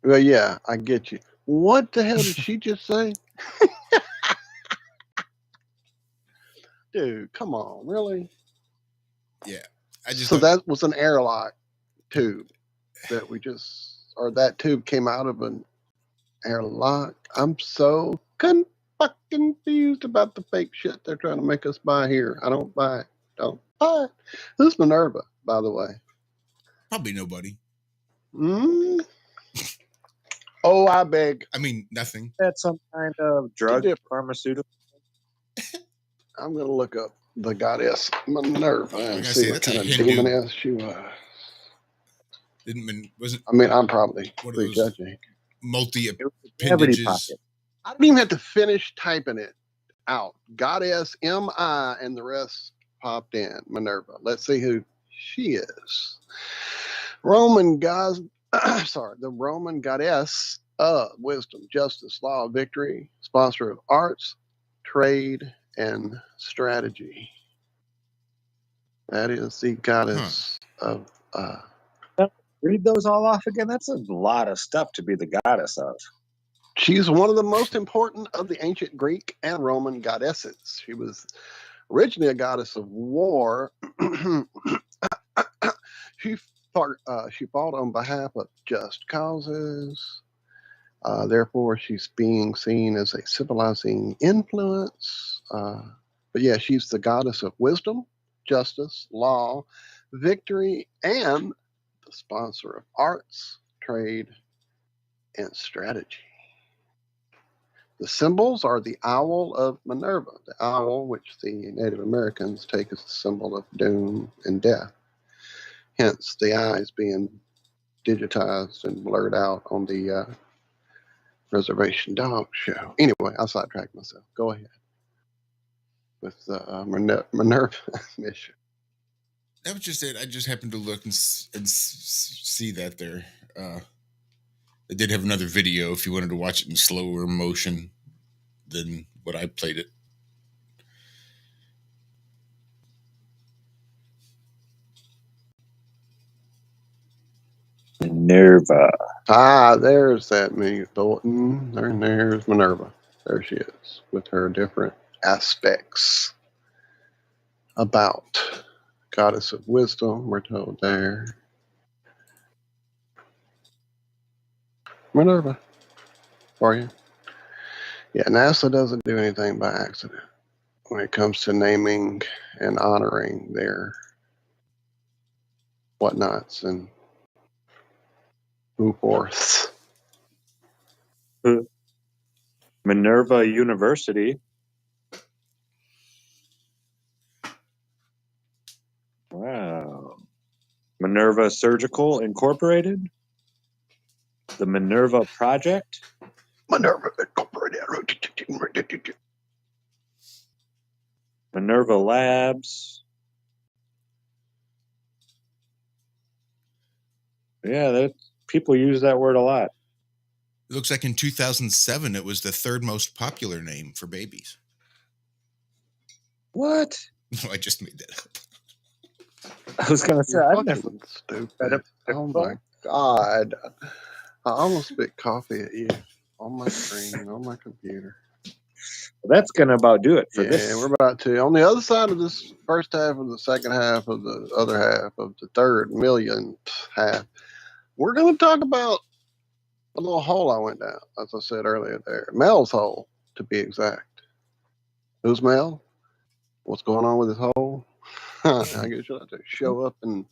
Well, yeah, I get you. What the hell did she just say? Dude, come on, really? Yeah. So that was an airlock tube that or that tube came out of an airlock. I'm so fucking confused about the fake shit they're trying to make us buy here. I don't buy it. Don't buy it. Who's Minerva, by the way? Probably nobody. Oh, I beg. I mean, nothing. That's some kind of drug pharmaceutical. I'm going to look up the goddess Minerva and see what kind of Hindu. demon she was. Wasn't? I mean, I'm probably prejudging. Multi-appendages. I didn't even have to finish typing it out. Goddess M-I and the rest popped in. Minerva. Let's see who she is. The Roman goddess of wisdom, justice, law, victory, sponsor of arts, trade, and strategy. That is the goddess of. Read those all off again. That's a lot of stuff to be the goddess of. She's one of the most important of the ancient Greek and Roman goddesses. She was originally a goddess of war. She fought on behalf of just causes. Therefore, she's being seen as a civilizing influence. But yeah, she's the goddess of wisdom, justice, law, victory, and the sponsor of arts, trade, and strategy. The symbols are the owl of Minerva, the owl which the Native Americans take as a symbol of doom and death. Hence, the eyes being digitized and blurred out on the Reservation Dog show. Anyway, I sidetracked myself. Go ahead with the Minerva mission. That was just it. I just happened to look and see that there. They did have another video if you wanted to watch it in slower motion than what I played it. Minerva. There's that mute bulletin. There's Minerva. There she is with her different aspects about goddess of wisdom. We're told there. Minerva. For you. Yeah, NASA doesn't do anything by accident when it comes to naming and honoring their whatnots and who forth. Minerva University. Wow. Minerva Surgical Incorporated. The Minerva Project. Minerva Incorporated. Minerva Labs. Yeah, people use that word a lot. It looks like in 2007, it was the third most popular name for babies. What? No, I just made that up. I was going to say, You're I've fucking never stupid. Oh my God. I almost spit coffee at you on my screen, on my computer. Well, that's going to about do it for this. Yeah, we're about to. On the other side of this first half of the second half of the other half of the third millionth half, we're going to talk about a little hole I went down, as I said earlier there. Mel's hole, to be exact. Who's Mel? What's going on with his hole? I guess you'll have to show up in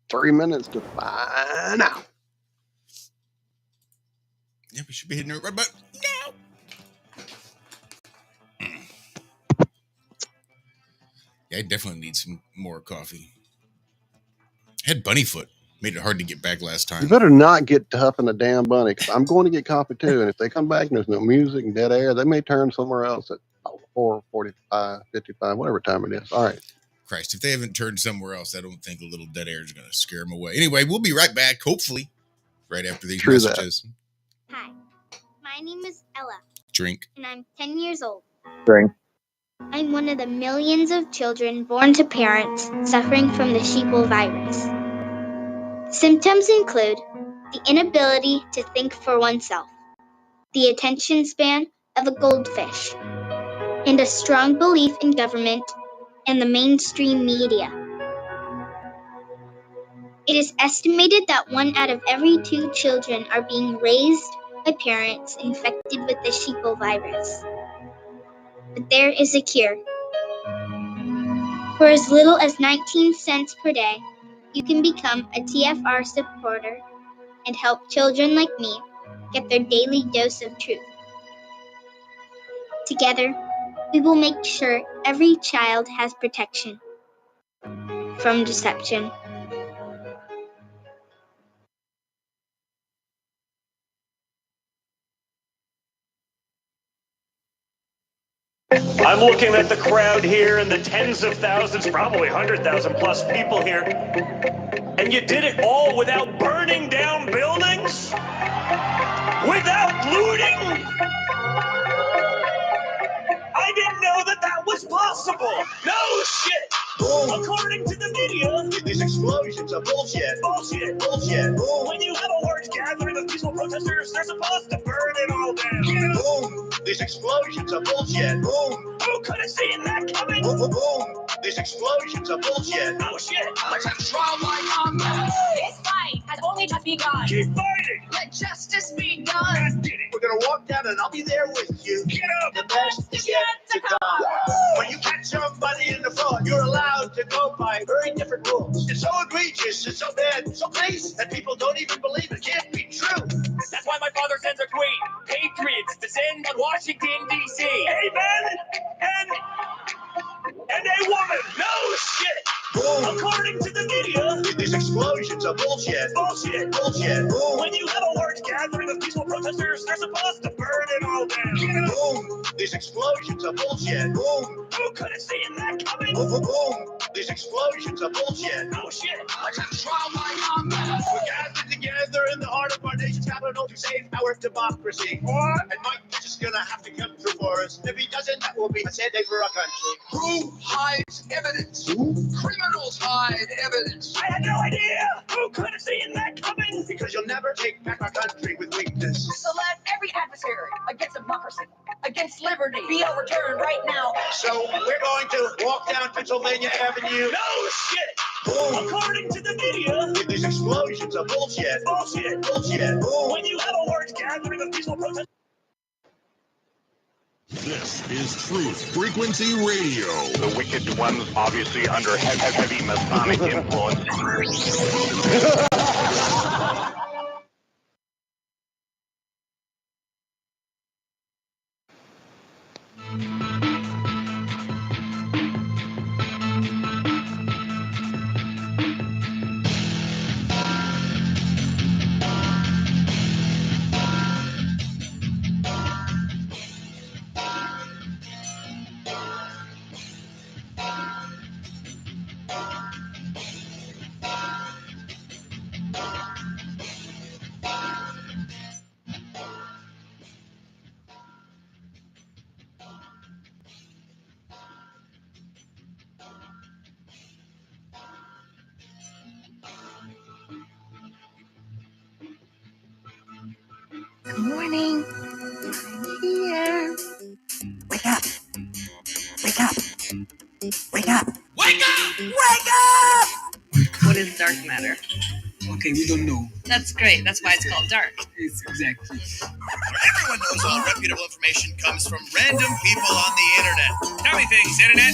3 minutes to find out. Yeah, we should be hitting it right about now. Yeah, I definitely need some more coffee. I had bunny foot. Made it hard to get back last time. You better not get huffing a damn bunny, because I'm going to get coffee too. And if they come back and there's no music and dead air, they may turn somewhere else at 4:45, 55, whatever time it is. All right. Christ, if they haven't turned somewhere else, I don't think a little dead air is going to scare them away. Anyway, we'll be right back, hopefully, right after these messages. Hi, my name is Ella. Drink. And I'm 10 years old. Drink. I'm one of the millions of children born to parents suffering from the sheeple virus. Symptoms include the inability to think for oneself, the attention span of a goldfish, and a strong belief in government and the mainstream media. It is estimated that 1 out of every 2 children are being raised by parents infected with the sheeple virus. But there is a cure. For as little as 19 cents per day, you can become a TFR supporter and help children like me get their daily dose of truth. Together, we will make sure every child has protection from deception. I'm looking at the crowd here and the tens of thousands, probably 100,000 plus people here. And you did it all without burning down buildings? Without looting? I didn't know that was possible. No shit. According to the media, these explosions are bullshit. Bullshit. Bullshit. When you have a large gathering of peaceful protesters, they're supposed to burn it all down. Boom. These explosions are bullshit. Boom. Who could have seen that coming? Boom. Boom. These explosions are bullshit. Oh shit. Let's have trial by combat. This fight has only just begun. Keep fighting. Let justice be done. We're gonna walk down and I'll be there with you. Get up. The best is yet to come. When you catch somebody in the fraud, you're allowed to go by very different rules. It's so egregious, it's so bad, so base that people don't even believe it can't be true. That's why my father sends a tweet. Patriots descend on Washington, D.C. Amen. And a woman. No shit. Boom. According to the media, these explosions are bullshit. Bullshit. Bullshit. Boom. When you have a large gathering of peaceful protesters, they're supposed to burn it all down. Boom. These explosions are bullshit. Boom. Who could have seen that coming? Boom. Boom. These explosions are bullshit. Oh shit. Let's have trial by combat. We're gathered together in the heart of our nation's capital to save our democracy. What? And Mike is just gonna have to come through for us. If he doesn't, that will be a sad day for our country. Who hides evidence? Criminals hide evidence. I had no idea. Who could have seen that coming? Because you'll never take back our country with weakness. So let every adversary against democracy, against liberty, be overturned right now. So we're going to walk down Pennsylvania Avenue. No shit. Boom. According to the media, these explosions are bullshit. Bullshit. Bullshit. Boom. When you have a large gathering of peaceful protesters. This is Truth Frequency Radio. The wicked ones obviously under heavy Masonic influence. Good morning. I'm here. Wake up. Wake up. Wake up. Wake up! Wake up! What is dark matter? Okay, we don't know. That's great. That's why it's called dark. It's exactly. Everyone knows all reputable information comes from random people on the internet. Tell me things, internet.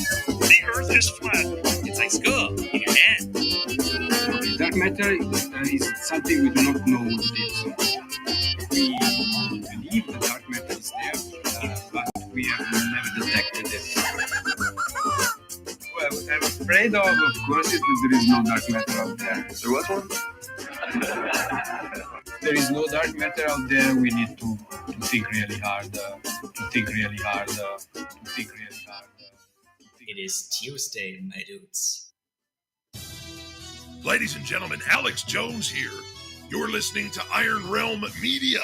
The earth is flat. It's like school in your hand. Okay, dark matter is something we do not know what it is. We believe the dark matter is there, but we have never detected it. Well, what I'm afraid of course, is that there is no dark matter out there. There was one? There is no dark matter out there. We need to think really hard. It is Tuesday, my dudes. Ladies and gentlemen, Alex Jones here. You're listening to Iron Realm Media.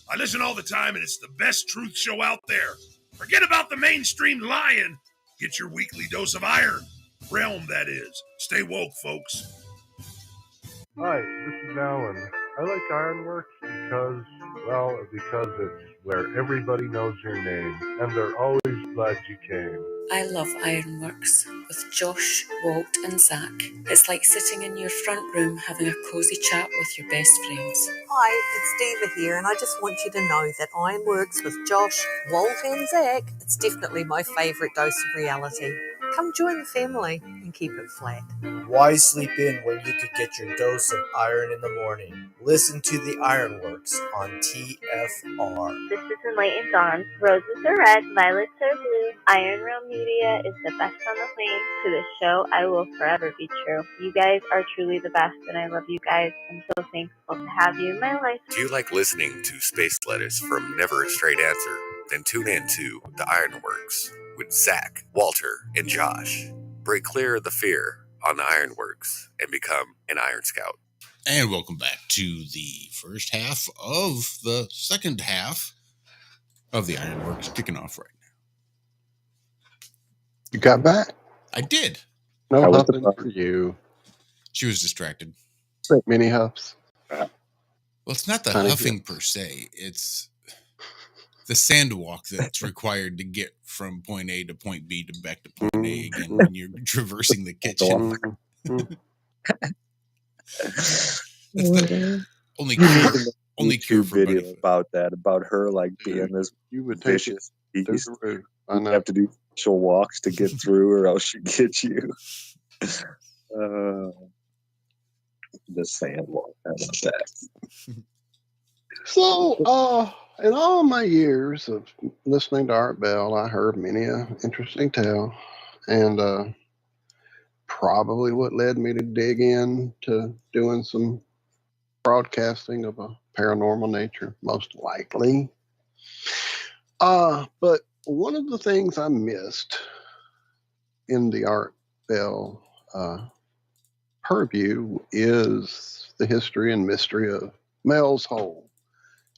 I listen all the time, and it's the best truth show out there. Forget about the mainstream lying. Get your weekly dose of iron. Realm, that is. Stay woke, folks. Hi, this is Alan. I like Ironworx because it's where everybody knows your name, and they're always glad you came. I love Ironworx with Josh, Walt, and Zack. It's like sitting in your front room having a cozy chat with your best friends. Hi, it's Diva here, and I just want you to know that Ironworx with Josh, Walt, and Zack, it's definitely my favourite dose of reality. Come join the family and keep it flat. Why sleep in when you could get your dose of iron in the morning? Listen to the Ironworks on TFR. This is Enlightened Dawn. Roses are red, violets are blue. Iron Realm Media is the best on the plane. To the show, I will forever be true. You guys are truly the best, and I love you guys. I'm so thankful to have you in my life. Do you like listening to space letters from Never a Straight Answer? Then tune in to The Ironworks with Zack, Walter, and Josh. Break clear of the fear on the Ironworks and become an Iron Scout. And welcome back to the first half of the second half of the Ironworks, kicking off right now. You got back? I did. No huffing for you. She was distracted. Mini huffs. Well, it's not the huffing per se. It's the sand walk that's required to get from point A to point B to back to point A again when you're traversing the kitchen. Only cure for video about that, about her like being this vicious beast. You have to do special walks to get through, or else she gets you. The sand walk. I love that. So, in all my years of listening to Art Bell, I heard many an interesting tale, and probably what led me to dig into doing some broadcasting of a paranormal nature, most likely. But one of the things I missed in the Art Bell purview is the history and mystery of Mel's Hole.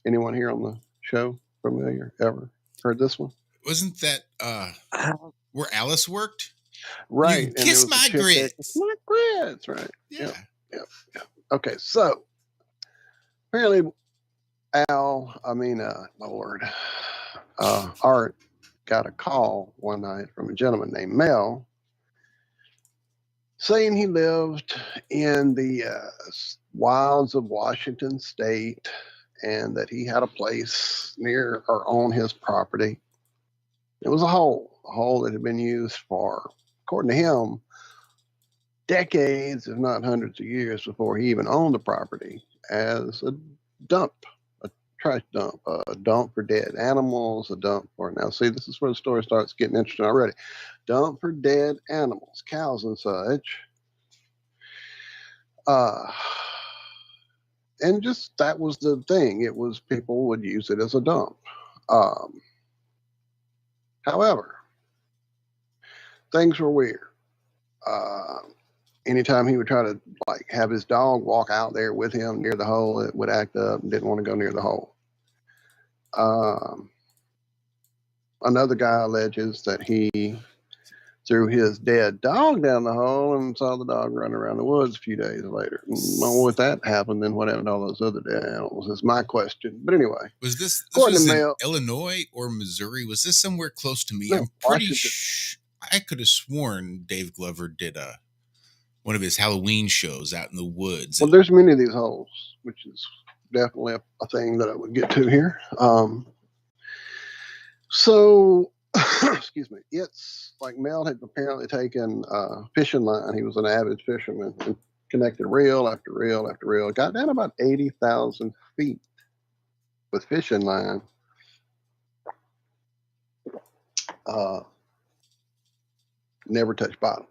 Anyone here on the show familiar? Ever heard this one? Wasn't that where Alice worked? Right. You kiss my grits. My grits, right. Yeah. Yep. Okay, so apparently Art got a call one night from a gentleman named Mel saying he lived in the wilds of Washington State and that he had a place near or on his property. It was a hole that had been used for, according to him, decades, if not hundreds of years before he even owned the property, as a dump, a trash dump, a dump for dead animals, a dump for, now see, this is where the story starts getting interesting already. Dump for dead animals, cows and such. And just that was the thing. It was, people would use it as a dump. However, things were weird. Anytime he would try to like have his dog walk out there with him near the hole, it would act up and didn't want to go near the hole. Another guy alleges that he threw his dead dog down the hole and saw the dog running around the woods a few days later. Well, if that happened, then what happened to all those other dead animals is my question. But anyway. Was this was in Illinois or Missouri? Was this somewhere close to me? No, I'm pretty I could have sworn Dave Glover did one of his Halloween shows out in the woods. Well, there's many of these holes, which is definitely a thing that I would get to here. So, excuse me, it's like Mel had apparently taken a fishing line. He was an avid fisherman and connected reel after reel after reel. Got down about 80,000 feet with fishing line. Never touched bottom.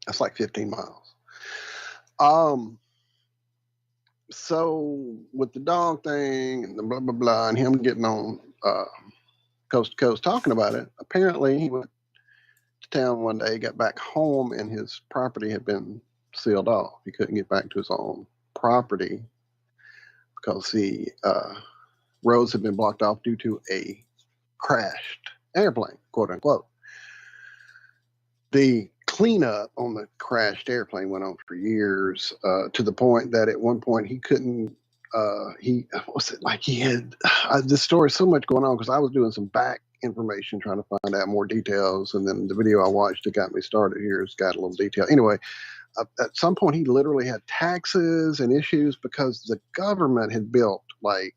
That's like 15 miles. So with the dog thing and the blah, blah, blah, and him getting on coast to coast talking about it, apparently he went to town one day, got back home, and his property had been sealed off. He couldn't get back to his own property because the roads had been blocked off due to a crashed airplane, quote unquote. The cleanup on the crashed airplane went on for years, to the point that at one point he couldn't, this story is so much going on because I was doing some back information trying to find out more details, and then the video I watched that got me started here has got a little detail. Anyway, at some point he literally had taxes and issues because the government had built like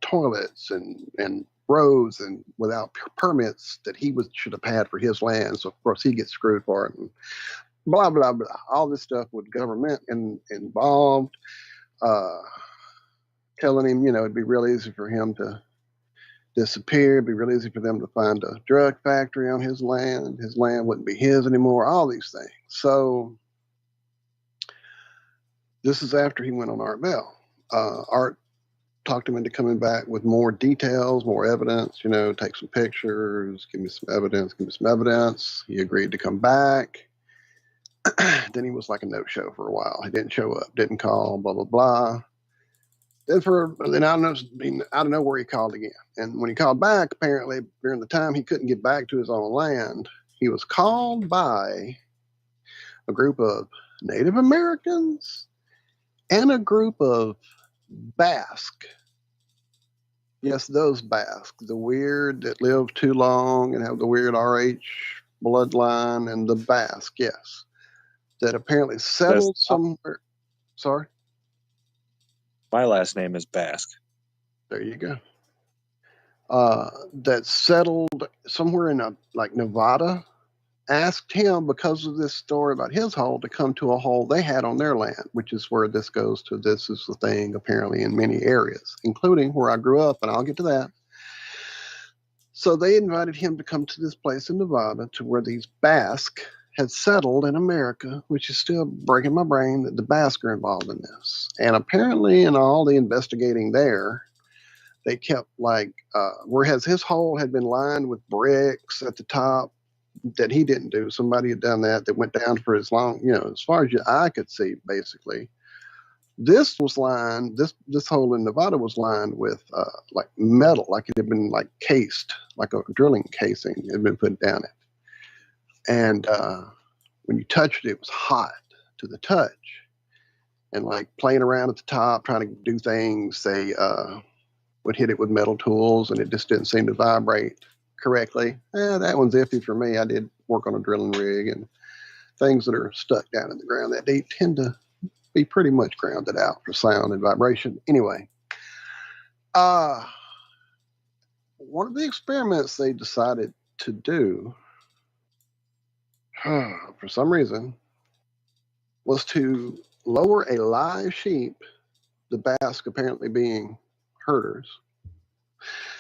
toilets and roads and without permits that he should have had for his land. So of course he gets screwed for it, and blah blah blah. All this stuff with government involved, telling him, it'd be real easy for him to disappear. It'd be real easy for them to find a drug factory on his land. His land wouldn't be his anymore. All these things. So this is after he went on Art Bell. Art talked him into coming back with more details, more evidence, take some pictures, give me some evidence. He agreed to come back. Then he was like a no-show for a while. He didn't show up, didn't call, blah, blah, blah. Then out of nowhere he called again. And when he called back, apparently during the time he couldn't get back to his own land, he was called by a group of Native Americans and a group of Basque. Yes, those Basque, the weird that live too long and have the weird RH bloodline, and the Basque, yes, that apparently settled somewhere. Sorry? My last name is Basque. There you go. That settled somewhere in Nevada, asked him, because of this story about his hole, to come to a hole they had on their land, which is where this goes to. This is the thing apparently in many areas, including where I grew up, and I'll get to that. So they invited him to come to this place in Nevada, to where these Basque had settled in America, which is still breaking my brain that the Basque are involved in this. And apparently in all the investigating there, they kept whereas his hole had been lined with bricks at the top, that he didn't do. Somebody had done that went down for as long, as far as your eye could see, basically. This was lined, this hole in Nevada was lined with like metal, like it had been like cased, like a drilling casing had been put down it. And when you touched it, it was hot to the touch. And like playing around at the top, trying to do things, they would hit it with metal tools, and it just didn't seem to vibrate correctly. That one's iffy for me. I did work on a drilling rig, and things that are stuck down in the ground that deep tend to be pretty much grounded out for sound and vibration. Anyway, One of the experiments they decided to do, for some reason, was to lower a live sheep, the Basque apparently being herders,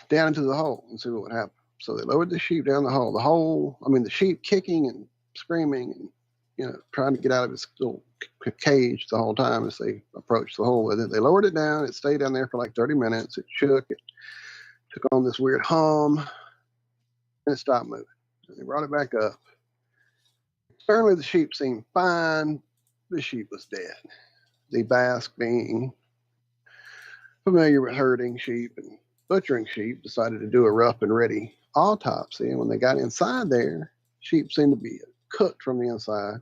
down into the hole and see what would happen. So they lowered the sheep down the hole. The sheep kicking and screaming and, trying to get out of its little cage the whole time as they approached the hole with it. They lowered it down. It stayed down there for like 30 minutes. It shook. It took on this weird hum, and it stopped moving. And they brought it back up. Apparently the sheep seemed fine. The sheep was dead. The Basque, being familiar with herding sheep and butchering sheep, decided to do a rough and ready autopsy. And when they got inside there, sheep seemed to be cooked from the inside.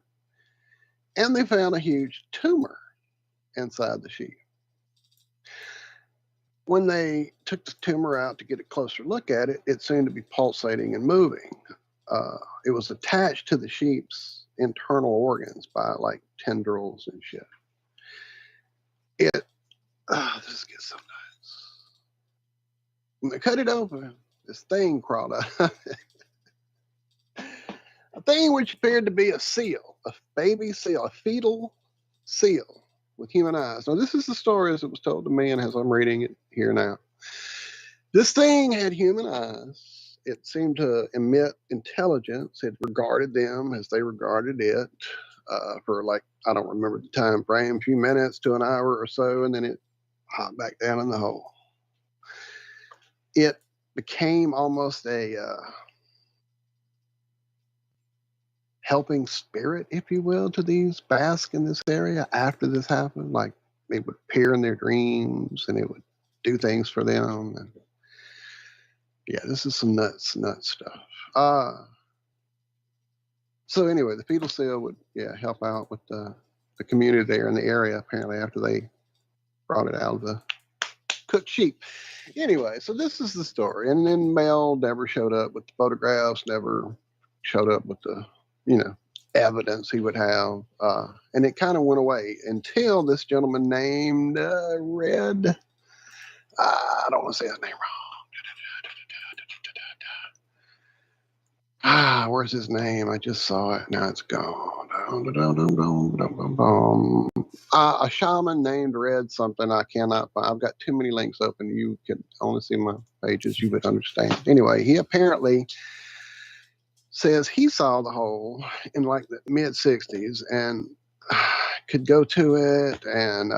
And they found a huge tumor inside the sheep. When they took the tumor out to get a closer look at it, it seemed to be pulsating and moving. It was attached to the sheep's internal organs by like tendrils and shit. This gets so nuts. When they cut it open, this thing crawled out. A thing which appeared to be a seal, a baby seal, a fetal seal with human eyes. Now, this is the story as it was told to me and as I'm reading it here now. This thing had human eyes. It seemed to emit intelligence. It regarded them as they regarded it for like, I don't remember the time frame, a few minutes to an hour or so, and then it hopped back down in the hole. It became almost a helping spirit, if you will, to these Basque in this area after this happened. Like, it would appear in their dreams and it would do things for them. And yeah, this is some nuts stuff. So anyway, the fetal seal would help out with the community there in the area, apparently, after they brought it out of the cooked sheep. Anyway, so this is the story. And then Mel never showed up with the photographs, never showed up with the evidence he would have. And it kind of went away until this gentleman named Red. I don't want to say his name wrong. Where's his name? I just saw it. Now it's gone. A shaman named Red something I cannot find. I've got too many links open. You could only see my pages. You would understand. Anyway, he apparently says he saw the hole in like the mid 60s and could go to it and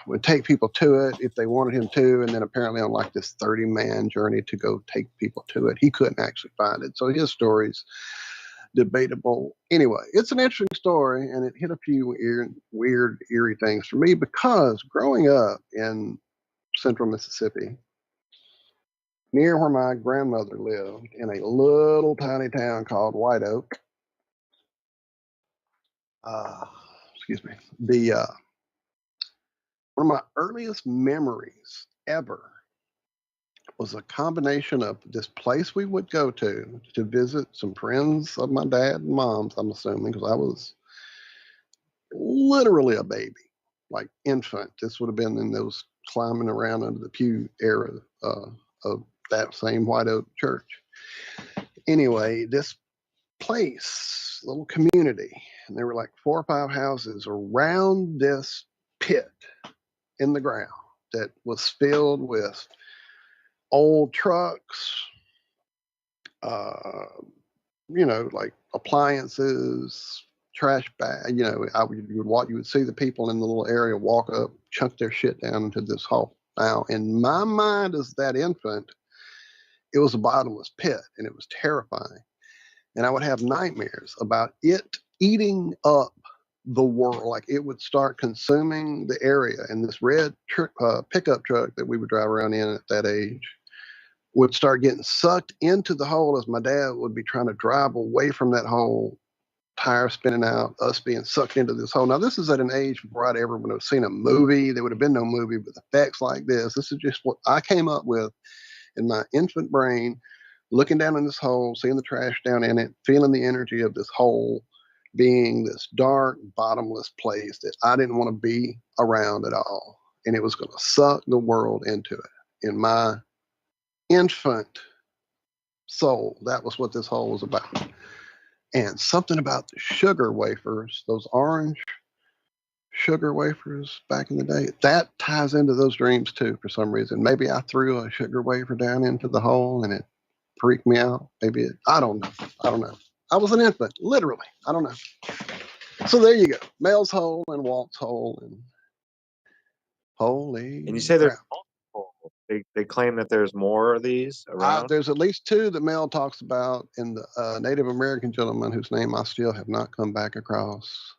would take people to it if they wanted him to. And then apparently on like this 30-man journey to go take people to it, he couldn't actually find it. So his story's debatable. Anyway, it's an interesting story, and it hit a few weird, eerie things for me because growing up in central Mississippi, near where my grandmother lived, in a little tiny town called White Oak. Excuse me. One of my earliest memories ever was a combination of this place we would go to visit some friends of my dad and mom's, I'm assuming, because I was literally a baby, like infant. This would have been in those climbing around under the pew era of that same White Oak church. Anyway, this place, little community, and there were like 4 or 5 houses around this pit in the ground that was filled with old trucks, like appliances, trash bag. You would see the people in the little area walk up, chunk their shit down into this hole. Now, in my mind as that infant, it was a bottomless pit, and it was terrifying. And I would have nightmares about it eating up the world. Like, it would start consuming the area, and this red pickup truck that we would drive around in at that age would start getting sucked into the hole as my dad would be trying to drive away from that hole, tires spinning out, us being sucked into this hole. Now, this is at an age before I'd ever would have seen a movie. There would have been no movie with effects like this. This is just what I came up with in my infant brain, looking down in this hole, seeing the trash down in it, feeling the energy of this hole being this dark, bottomless place that I didn't want to be around at all. and it was going to suck the world into it. In my infant soul, that was what this hole was about. And something about the sugar wafers, those orange sugar wafers back in the day, that ties into those dreams too for some reason. Maybe I threw a sugar wafer down into the hole and it freaked me out. I don't know. I was an infant, literally. I don't know. So there you go. Mel's hole and Walt's hole and holy. And you say there's crap. multiple. They claim that there's more of these around. There's at least two that Mel talks about in the Native American gentleman whose name I still have not come back across.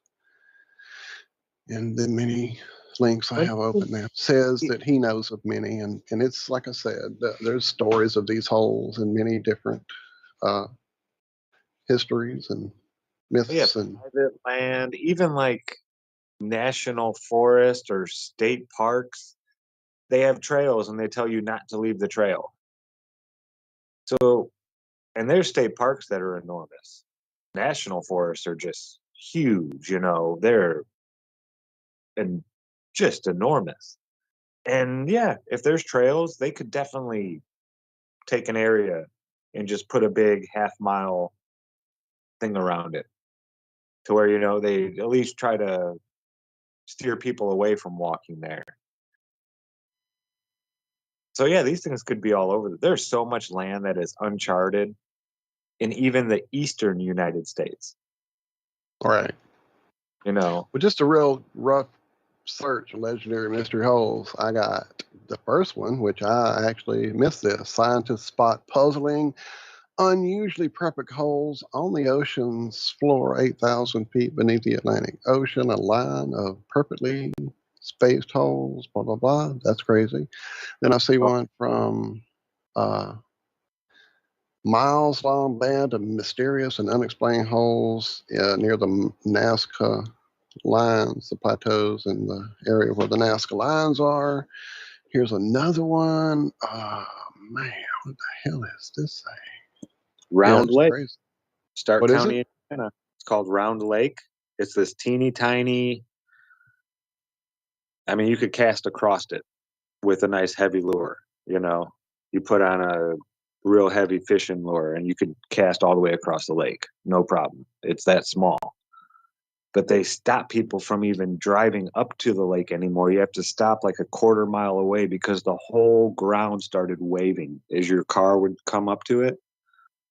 And the many links I have open now says that he knows of many. And it's like I said, there's stories of these holes in many different histories and myths. And Private land, even like national forest or state parks, they have trails and they tell you not to leave the trail. So, and there's state parks that are enormous. National forests are just huge, they're and just enormous. And yeah, if there's trails, they could definitely take an area and just put a big half-mile thing around it to where, they at least try to steer people away from walking there. So yeah, these things could be all over. There's so much land that is uncharted in even the eastern United States. right. Well, just a real rough search of legendary mystery holes. I got the first one, which I actually missed this. Scientists spot puzzling, unusually perfect holes on the ocean's floor 8,000 feet beneath the Atlantic Ocean, a line of perfectly spaced holes, blah, blah, blah. That's crazy. Then I see one from miles-long band of mysterious and unexplained holes near the Nazca lines, the plateaus in the area where the Nazca lines are. Here's another one. Oh, man, what the hell is this thing? Round Lake, crazy. Stark What is County, it? Indiana. It's called Round Lake. It's this teeny tiny. I mean, you could cast across it with a nice heavy lure. You put on a real heavy fishing lure, and you could cast all the way across the lake, no problem. It's that small. But they stop people from even driving up to the lake anymore. You have to stop like a quarter mile away because the whole ground started waving as your car would come up to it.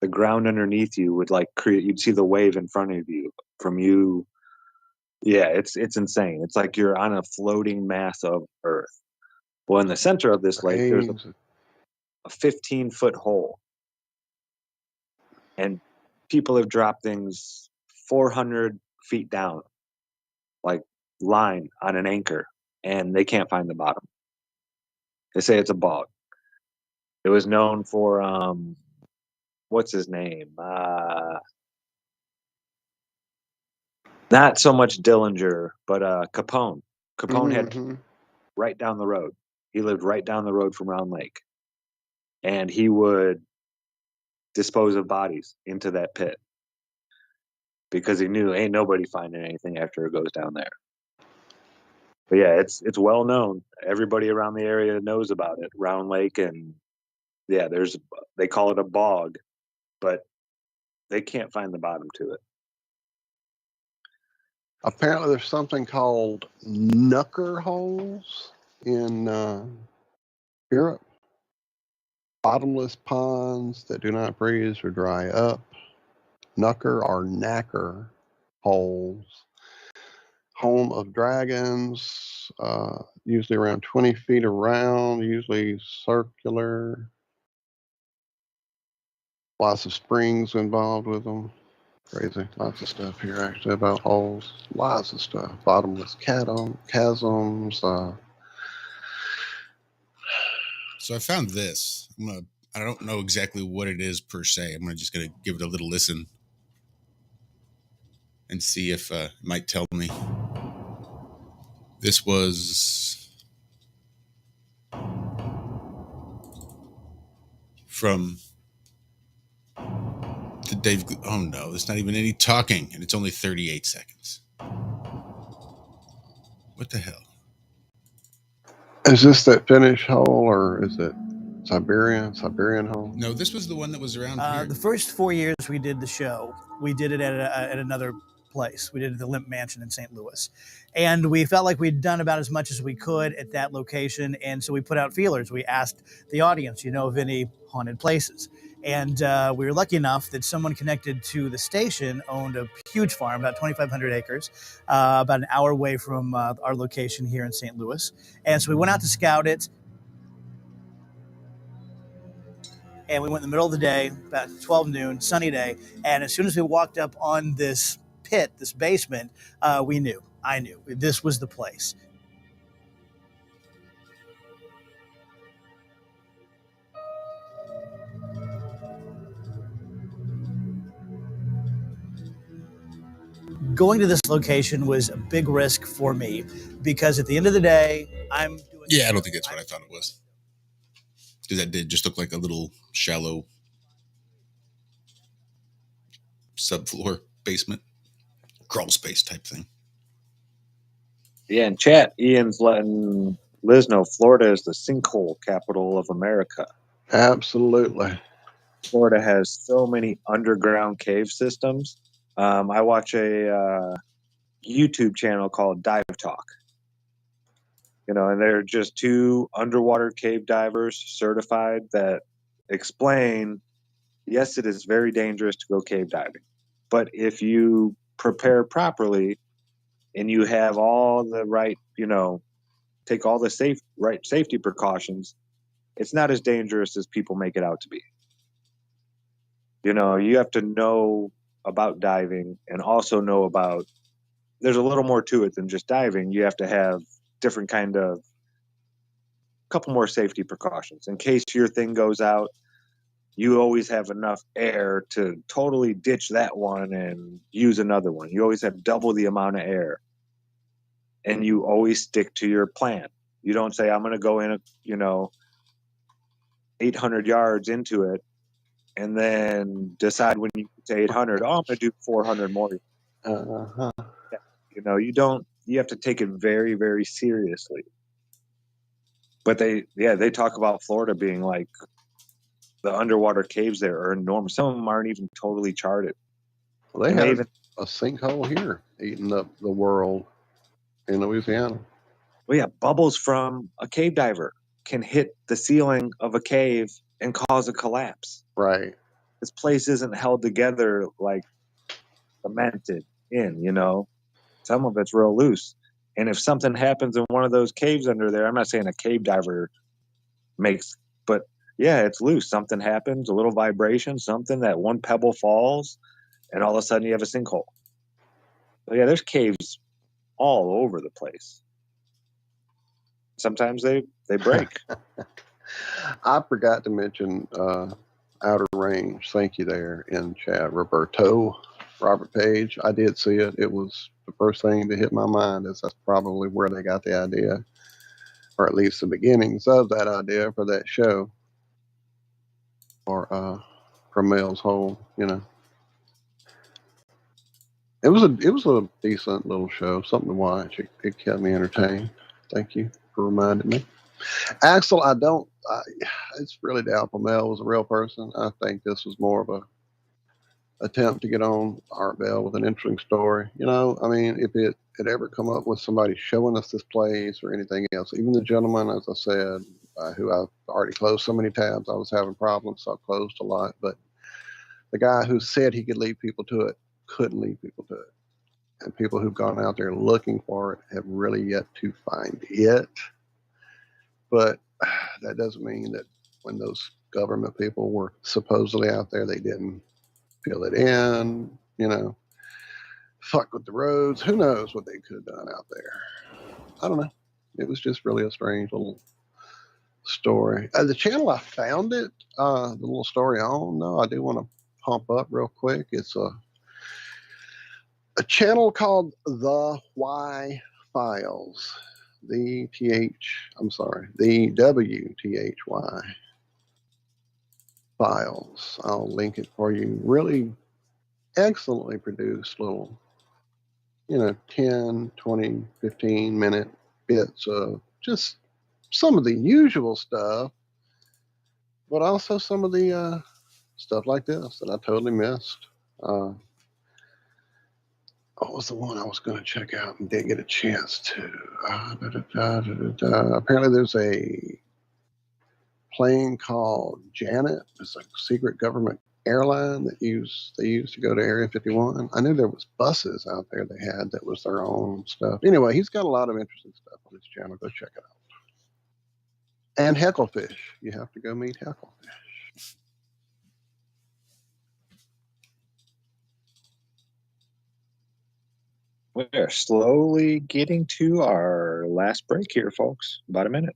The ground underneath you would you'd see the wave in front of you from you. Yeah, it's insane. It's like you're on a floating mass of earth. Well, in the center of this lake, there's a 15-foot hole. And people have dropped things 400 feet down, like line on an anchor, and they can't find the bottom. They say it's a bog. It was known for, what's his name? Not so much Dillinger, but Capone. Capone had right down the road. He lived right down the road from Round Lake. And he would dispose of bodies into that pit because he knew ain't nobody finding anything after it goes down there. But yeah, it's well known. Everybody around the area knows about it. Round Lake, and yeah, they call it a bog, but they can't find the bottom to it. Apparently, there's something called knucker holes in Europe. Bottomless ponds that do not freeze or dry up. Knucker or knacker holes. Home of dragons, usually around 20 feet around, usually circular. Lots of springs involved with them. Crazy. Lots of stuff here actually about holes. Lots of stuff. Bottomless chasms. So I found this. I don't know exactly what it is per se. I'm just gonna give it a little listen and see if it might tell me. This was from the Dave. Oh no, there's not even any talking, and it's only 38 seconds. What the hell? Is this that Finnish hole, or is it Siberian hole? No, this was the one that was around here. The first 4 years we did the show, we did it at another place. We did it at the Limp Mansion in St. Louis. And we felt like we'd done about as much as we could at that location. And so we put out feelers. We asked the audience, you know, of any haunted places. And we were lucky enough that someone connected to the station owned a huge farm, about 2,500 acres, about an hour away from our location here in St. Louis. And so we went out to scout it. And we went in the middle of the day, about 12 noon, sunny day. And as soon as we walked up on this pit, this basement, I knew this was the place. Going to this location was a big risk for me because at the end of the day, I don't think that's what I thought it was. Because that did just look like a little shallow subfloor basement, crawl space type thing. Yeah, in chat, Ian's letting Liz know Florida is the sinkhole capital of America. Absolutely. Florida has so many underground cave systems. I watch a YouTube channel called Dive Talk. You know, and they're just two underwater cave divers certified that explain, yes, it is very dangerous to go cave diving. But if you prepare properly and you have all the right, you know, take all the safety precautions, it's not as dangerous as people make it out to be. You know, you have to know about diving and also know about, there's a little more to it than just diving. You have to have different kind of, couple more safety precautions. In case your thing goes out, you always have enough air to totally ditch that one and use another one. You always have double the amount of air. And you always stick to your plan. You don't say, I'm going to go in, 800 yards into it and then decide when you get to 800, I'm going to do 400 more. Uh-huh. You have to take it very, very seriously. But they talk about Florida being like, the underwater caves there are enormous. Some of them aren't even totally charted. Well, they have a sinkhole here eating up the world in Louisiana. Well, yeah, bubbles from a cave diver can hit the ceiling of a cave and cause a collapse. Right. This place isn't held together like cemented in, Some of it's real loose. And if something happens in one of those caves under there, I'm not saying a cave diver but yeah, it's loose. Something happens, a little vibration, something, that one pebble falls, and all of a sudden you have a sinkhole. So yeah, there's caves all over the place. Sometimes they break. I forgot to mention Outer Range. Thank you there in chat, Robert Page. I did see it. It was the first thing to hit my mind. That's probably where they got the idea, or at least the beginnings of that idea for that show, or from Mel's Hole. It was a decent little show, something to watch. It kept me entertained. Thank you for reminding me. Axel, it's really doubtful Mel was a real person. I think this was more of a attempt to get on Art Bell with an interesting story. If it had ever come up with somebody showing us this place or anything else, even the gentleman, as I said, who I've already closed so many tabs, I was having problems, so I closed a lot. But the guy who said he could lead people to it couldn't lead people to it. And people who've gone out there looking for it have really yet to find it. But that doesn't mean that when those government people were supposedly out there, they didn't fill it in, fuck with the roads. Who knows what they could have done out there? I don't know. It was just really a strange little story. The channel I found it, the little story on, I do want to pump up real quick. It's a channel called The Why Files. The WTHY Files. I'll link it for you. Really excellently produced little, 10, 20, 15 minute bits of just some of the usual stuff, but also some of the stuff like this that I totally missed. What was the one I was going to check out and didn't get a chance to? Apparently, there's a plane called Janet. It's a secret government airline that they used to go to Area 51. I knew there was buses out there they had that was their own stuff. Anyway, he's got a lot of interesting stuff on his channel. Go check it out. And Hecklefish. You have to go meet Hecklefish. We're slowly getting to our last break here, folks. About a minute.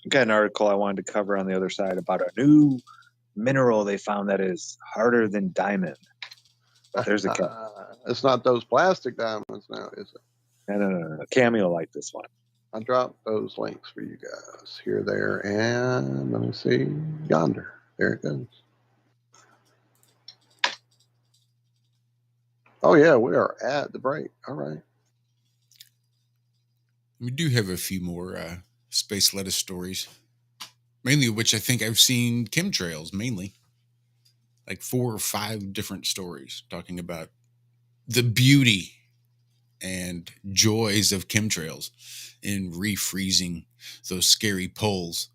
Got an article I wanted to cover on the other side about a new mineral they found that is harder than diamond. But there's a it's not those plastic diamonds now, is it? No. Cameo like this one. I dropped those links for you guys here, there, and let me see, yonder. There it goes. Oh yeah, we are at the break. All right. We do have a few more space lettuce stories, mainly of which I think I've seen chemtrails, mainly. Like 4 or 5 different stories talking about the beauty and joys of chemtrails in refreezing those scary poles.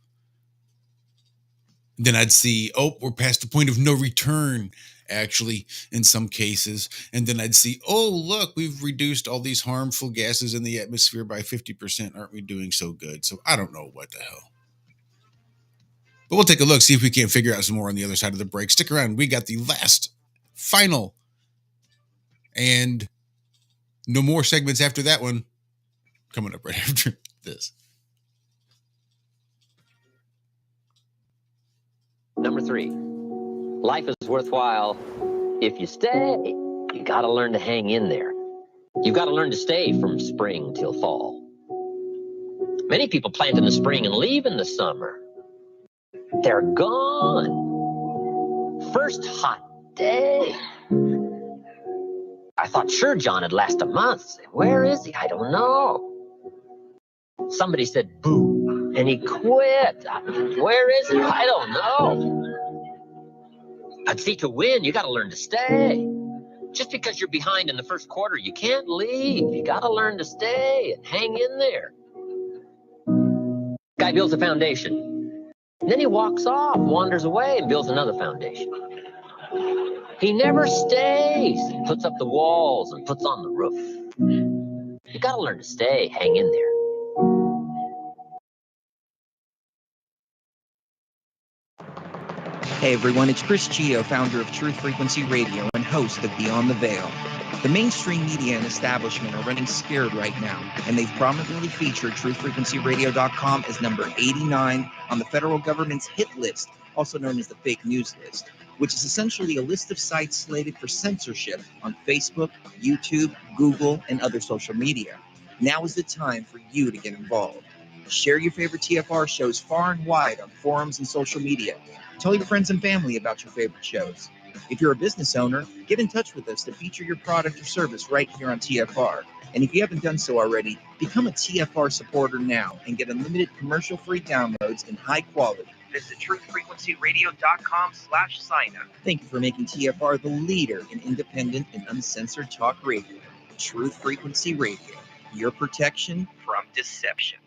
Then I'd see, we're past the point of no return, actually, in some cases. And then I'd see, look, we've reduced all these harmful gases in the atmosphere by 50%. Aren't we doing so good? So I don't know what the hell. But we'll take a look, see if we can't figure out some more on the other side of the break. Stick around. We got the last, final, and no more segments after that one coming up right after this. Number 3, life is worthwhile if you stay. You got to learn to hang in there. You've got to learn to stay from spring till fall. Many people plant in the spring and leave in the summer. They're gone. First hot day. I thought sure John had lasted a month. Where is he? I don't know. Somebody said boo, and he quit. Where is he? I don't know. But see, to win, you got to learn to stay. Just because you're behind in the first quarter, you can't leave. You got to learn to stay and hang in there. Guy builds a foundation. And then he walks off, wanders away, and builds another foundation. He never stays. He puts up the walls and puts on the roof. You got to learn to stay, hang in there. Hey everyone, it's Chris Gio, founder of Truth Frequency Radio and host of Beyond the Veil. The mainstream media and establishment are running scared right now, and they've prominently featured truthfrequencyradio.com as number 89 on the federal government's hit list, also known as the fake news list, which is essentially a list of sites slated for censorship on Facebook, YouTube, Google, and other social media. Now is the time for you to get involved. Share your favorite TFR shows far and wide on forums and social media. Tell your friends and family about your favorite shows. If you're a business owner, get in touch with us to feature your product or service right here on TFR. And if you haven't done so already, become a TFR supporter now and get unlimited commercial-free downloads in high quality. Visit truthfrequencyradio.com/sign-up. Thank you for making TFR the leader in independent and uncensored talk radio. Truth Frequency Radio, your protection From deception.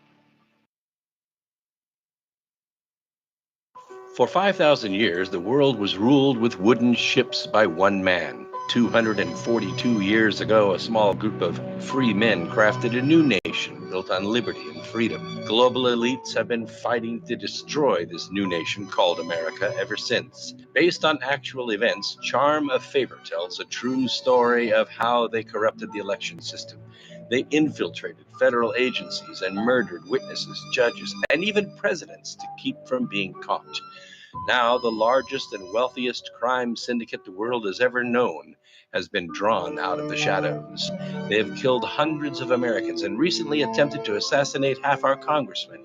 For 5,000 years, the world was ruled with wooden ships by one man. 242 years ago, a small group of free men crafted a new nation built on liberty and freedom. Global elites have been fighting to destroy this new nation called America ever since. Based on actual events, Charm of Favor tells a true story of how they corrupted the election system. They infiltrated federal agencies and murdered witnesses, judges, and even presidents to keep from being caught. Now, the largest and wealthiest crime syndicate the world has ever known has been drawn out of the shadows. They have killed hundreds of Americans and recently attempted to assassinate half our congressmen.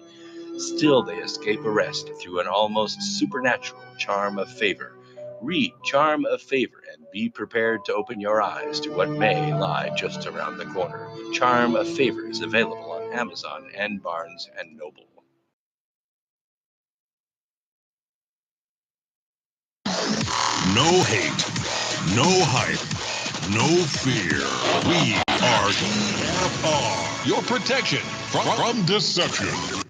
Still, they escape arrest through an almost supernatural charm of favor. Read Charm of Favor and be prepared to open your eyes to what may lie just around the corner. Charm of Favor is available on Amazon and Barnes & Noble. No hate, no hype, no fear. We are TFR, your protection from deception.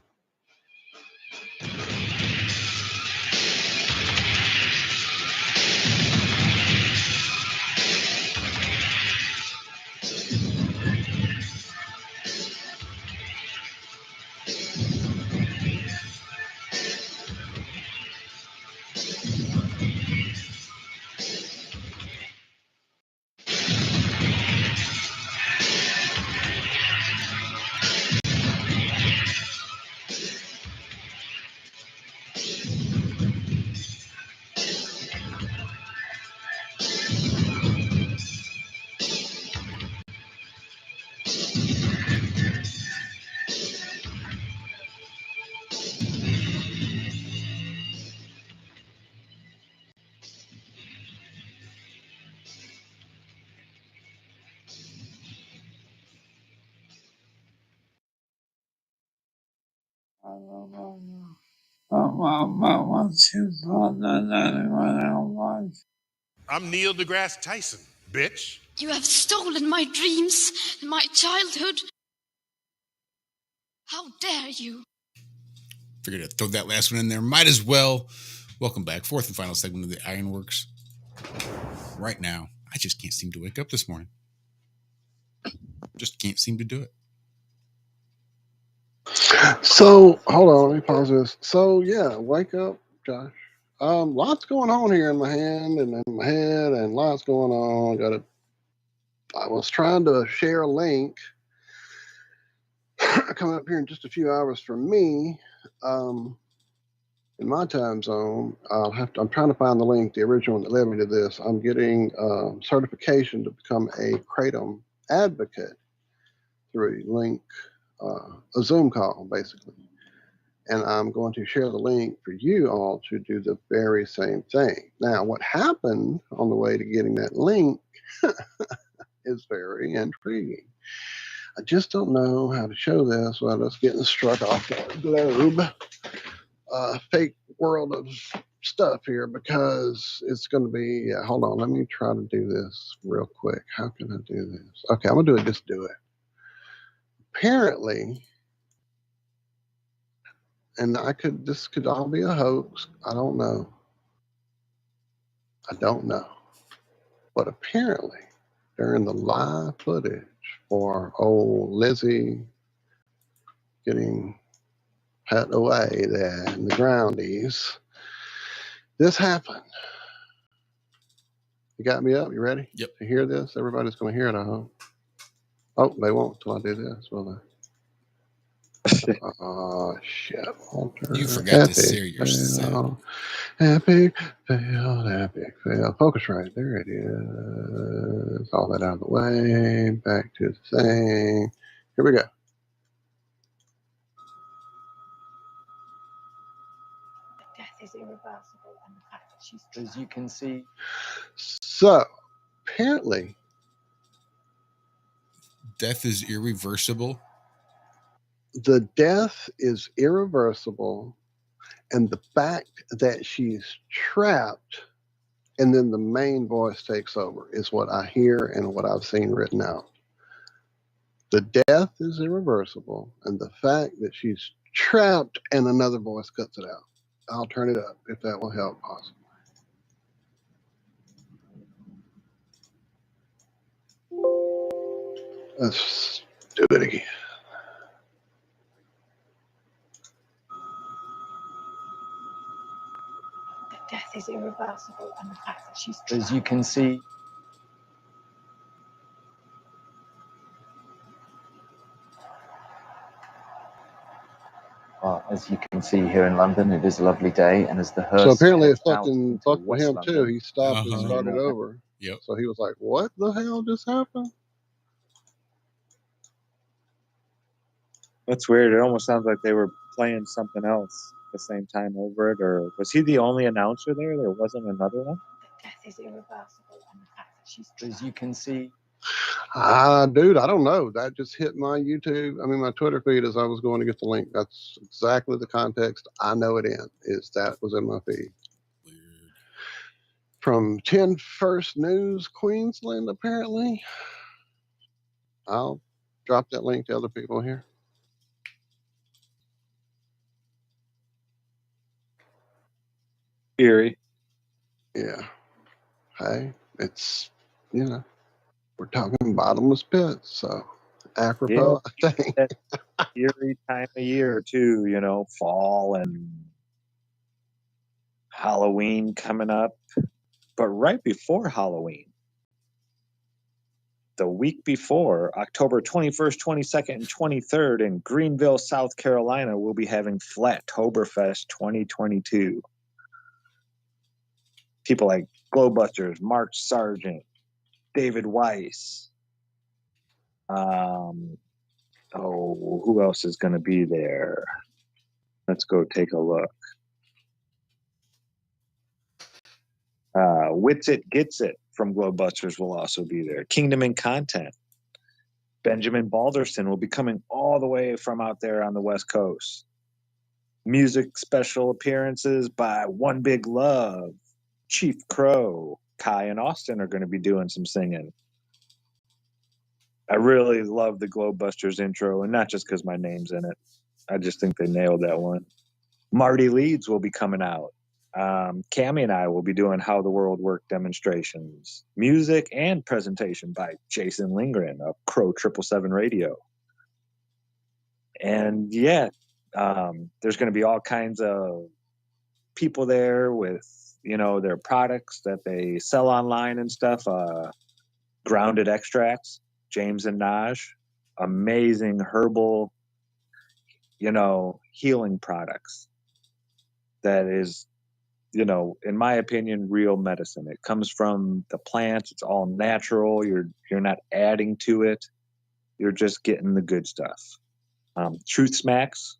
I'm Neil deGrasse Tyson, bitch. You have stolen my dreams and my childhood. How dare you? Figured to throw that last one in there. Might as well. Welcome back. Fourth and final segment of the Ironworks. Right now, I just can't seem to wake up this morning. Just can't seem to do it. So, hold on, let me pause this. So, yeah, wake up, Josh. Lots going on here in my hand and in my head, and lots going on. I was trying to share a link coming up here in just a few hours from me. In my time zone, I'm trying to find the link, the original one that led me to this. I'm getting certification to become a Kratom advocate through a link, a Zoom call, basically. And I'm going to share the link for you all to do the very same thing. Now, what happened on the way to getting that link is very intriguing. I just don't know how to show this without us getting struck off the globe. Fake world of stuff here, because it's going to be, hold on, let me try to do this real quick. How can I do this? Okay, I'm going to do it, just do it. Apparently, and this could all be a hoax. I don't know. But apparently, during the live footage for old Lizzie getting put away there in the groundies, this happened. You got me up? You ready? Yep. To hear this? Everybody's going to hear it, I hope. Oh, they won't until I do this, will they? Oh, shit, Walter. You forgot to share your sound. Epic fail. Focus right. There it is. All that out of the way. Back to the thing. Here we go. Death is irreversible, and the fact that she's as you can see. So, apparently, death is irreversible. The death is irreversible, and the fact that she's trapped and then the main voice takes over is what I hear and what I've seen written out. The death is irreversible, and the fact that she's trapped and another voice cuts it out. I'll turn it up if that will help possibly. Let's do it again. death is irreversible, and the fact that she's as you can see. Well, as you can see here in London, it is a lovely day, and as the hearse. So apparently it fucking fucked with him too. He stopped and started over. Yep. So he was like, "What the hell just happened?" That's weird. It almost sounds like they were playing something else at the same time over it. Or was he the only announcer there? There wasn't another one? death is irreversible and the fact that she's As you can see, Dude, I don't know. That just hit my my Twitter feed as I was going to get the link. That's exactly the context I know it in, is that was in my feed. Weird. From 10 First News, Queensland, apparently. I'll drop that link to other people here. Eerie. Yeah. Hey, it's, we're talking bottomless pits, so apropos, I think. That eerie time of year too, fall and Halloween coming up. But right before Halloween, the week before, October 21st, 22nd, and 23rd in Greenville, South Carolina, we'll be having Flattoberfest 2022. People like Glowbusters, Mark Sargent, David Weiss. Who else is going to be there? Let's go take a look. Wits It Gets It from Glowbusters will also be there. Kingdom and Content. Benjamin Balderson will be coming all the way from out there on the West Coast. Music special appearances by One Big Love, Chief Crow, Kai and Austin are going to be doing some singing. I really love the Glowbusters intro, and not just because my name's in it. I just think they nailed that one. Marty Leeds will be coming out. Cammie and I will be doing How the World Worked demonstrations. Music and presentation by Jason Lindgren of Crow 777 Radio. And there's going to be all kinds of people there with, their products that they sell online and stuff. Grounded Extracts, James and Naj, amazing herbal, healing products. That is, in my opinion, real medicine. It comes from the plants. It's all natural. You're not adding to it. You're just getting the good stuff. Truth Smacks,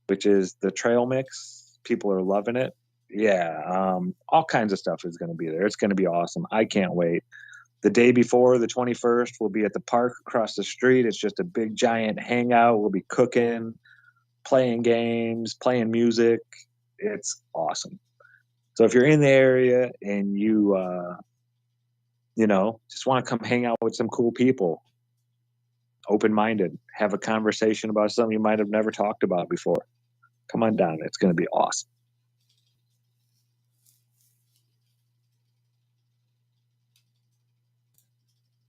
which is the trail mix. People are loving it. Yeah, all kinds of stuff is going to be there. It's going to be awesome. I can't wait. The day before, the 21st, we'll be at the park across the street. It's just a big, giant hangout. We'll be cooking, playing games, playing music. It's awesome. So if you're in the area and you, just want to come hang out with some cool people, open-minded, have a conversation about something you might have never talked about before, come on down. It's going to be awesome.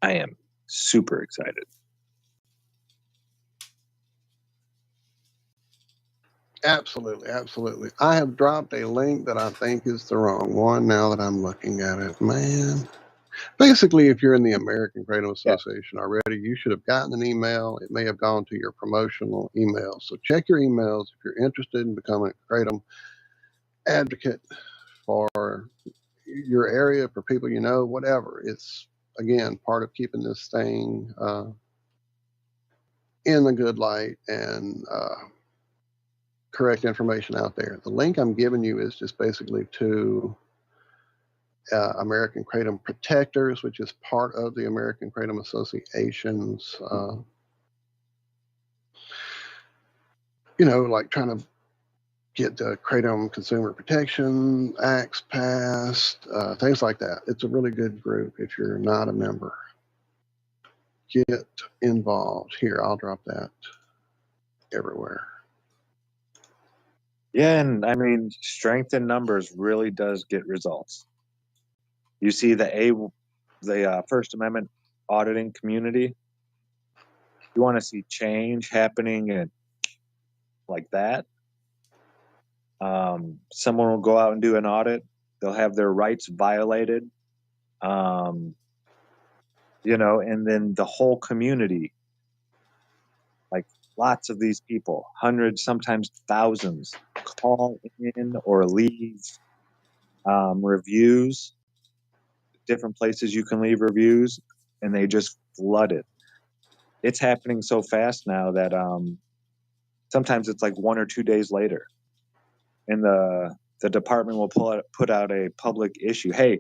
I am super excited. Absolutely, absolutely. I have dropped a link that I think is the wrong one now that I'm looking at it. Man. Basically, if you're in the American Kratom Association already, you should have gotten an email. It may have gone to your promotional email. So check your emails if you're interested in becoming a Kratom advocate for your area, for people whatever. It's, again, part of keeping this thing in the good light and correct information out there. The link I'm giving you is just basically to American Kratom Protectors, which is part of the American Kratom Association's, like trying to get the Kratom Consumer Protection Acts passed, things like that. It's a really good group if you're not a member. Get involved. Here, I'll drop that everywhere. Yeah, and I mean, strength in numbers really does get results. You see the First Amendment auditing community. You want to see change happening and like that. Someone will go out and do an audit. They'll have their rights violated. And then the whole community, like lots of these people, hundreds, sometimes thousands, call in or leave reviews. Different places you can leave reviews, and they just flood it. It's happening so fast now that sometimes it's like 1 or 2 days later, and the department will put out a public issue. Hey,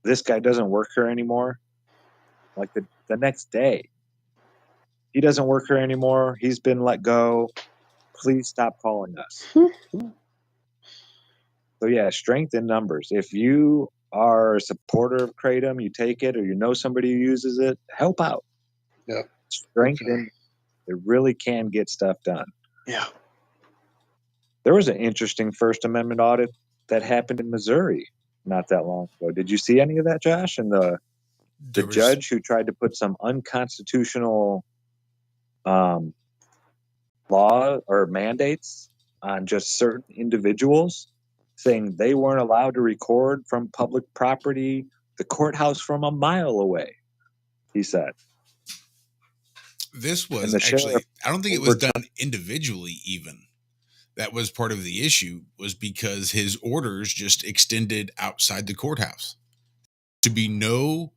this guy doesn't work here anymore. Like the next day, he doesn't work here anymore. He's been let go. Please stop calling us. So yeah, strength in numbers. If you are a supporter of Kratom, you take it, or you know somebody who uses it, help out. Yeah. Strength in it really can get stuff done. Yeah. There was an interesting First Amendment audit that happened in Missouri not that long ago. Did you see any of that, Josh? And the judge who tried to put some unconstitutional law or mandates on just certain individuals, saying they weren't allowed to record from public property, the courthouse from a mile away, he said. This was And the actually, sheriff I don't think it was done individually even. That was part of the issue, was because his orders just extended outside the courthouse. To be no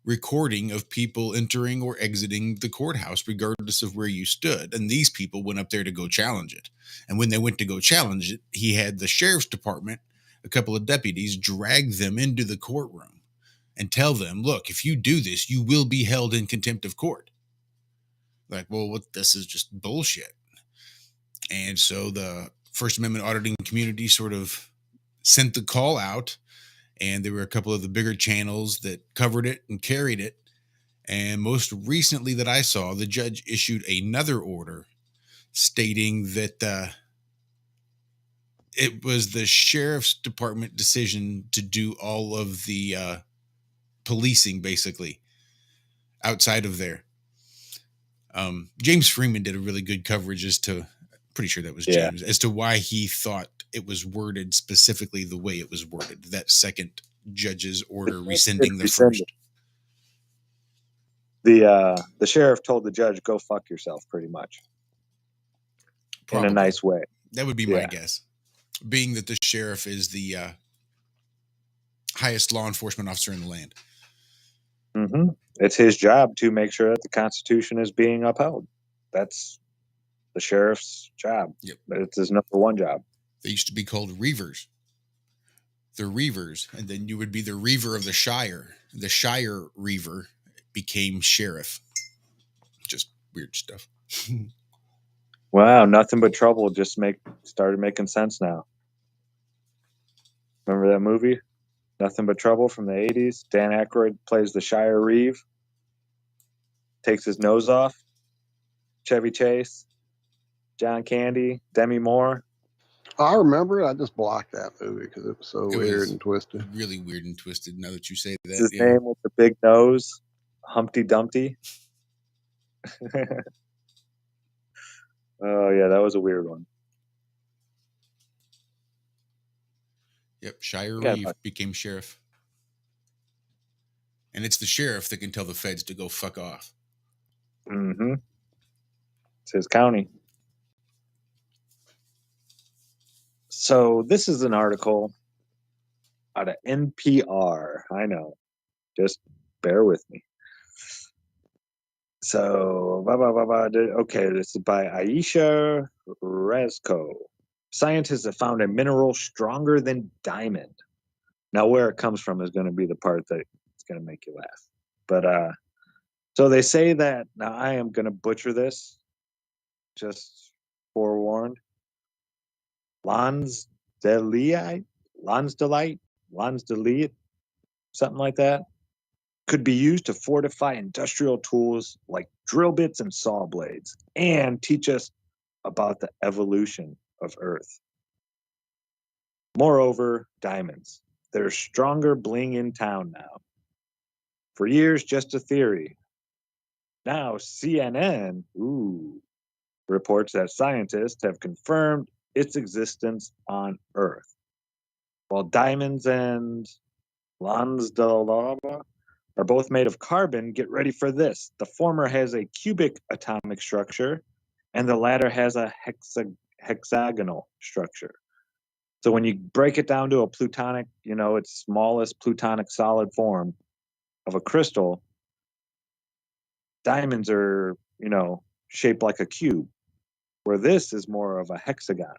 recording of people entering or exiting the courthouse, regardless of where you stood. And these people went up there to go challenge it. And when they went to go challenge it, he had the sheriff's department, a couple of deputies, drag them into the courtroom and tell them, look, if you do this, you will be held in contempt of court. Like, well, this is just bullshit. And so the First Amendment auditing community sort of sent the call out, and there were a couple of the bigger channels that covered it and carried it. And most recently that I saw, the judge issued another order stating that it was the sheriff's department decision to do all of the policing, basically, outside of there. James Freeman did a really good coverage as to, pretty sure that was James, as to why he thought it was worded specifically the way it was worded. That second judge's order rescinding the first. The sheriff told the judge, go fuck yourself, pretty much. Probably. In a nice way. That would be my guess. Being that the sheriff is the highest law enforcement officer in the land. Mm-hmm. It's his job to make sure that the Constitution is being upheld. That's the sheriff's job. Yep. It's his number one job. They used to be called reavers. The reavers, and then you would be the reaver of the Shire. The Shire reaver became sheriff. Just weird stuff. Wow, nothing but trouble just started making sense now. Remember that movie? Nothing But Trouble from the 80s. Dan Aykroyd plays the Shire Reeve. Takes his nose off. Chevy Chase. John Candy. Demi Moore. I remember it. I just blocked that movie because it was so weird and twisted. Really weird and twisted now that you say that. His name with the big nose. Humpty Dumpty. Oh, yeah, that was a weird one. Yep, Shire Reeve became sheriff. And it's the sheriff that can tell the feds to go fuck off. Mm-hmm. It's his county. So this is an article out of NPR. I know. Just bear with me. So, okay, this is by Aisha Rezko. Scientists have found a mineral stronger than diamond. Now, where it comes from is going to be the part that's going to make you laugh. But, so they say that, now I am going to butcher this, just forewarned. Lansdelite, something like that, could be used to fortify industrial tools like drill bits and saw blades and teach us about the evolution of Earth. Moreover, diamonds. There's stronger bling in town now. For years, just a theory. Now, CNN, reports that scientists have confirmed its existence on Earth. While diamonds and Lansdelaba are both made of carbon, get ready for this. The former has a cubic atomic structure, and the latter has a hexagonal structure. So when you break it down to a plutonic, its smallest plutonic solid form of a crystal, diamonds are, shaped like a cube, where this is more of a hexagon,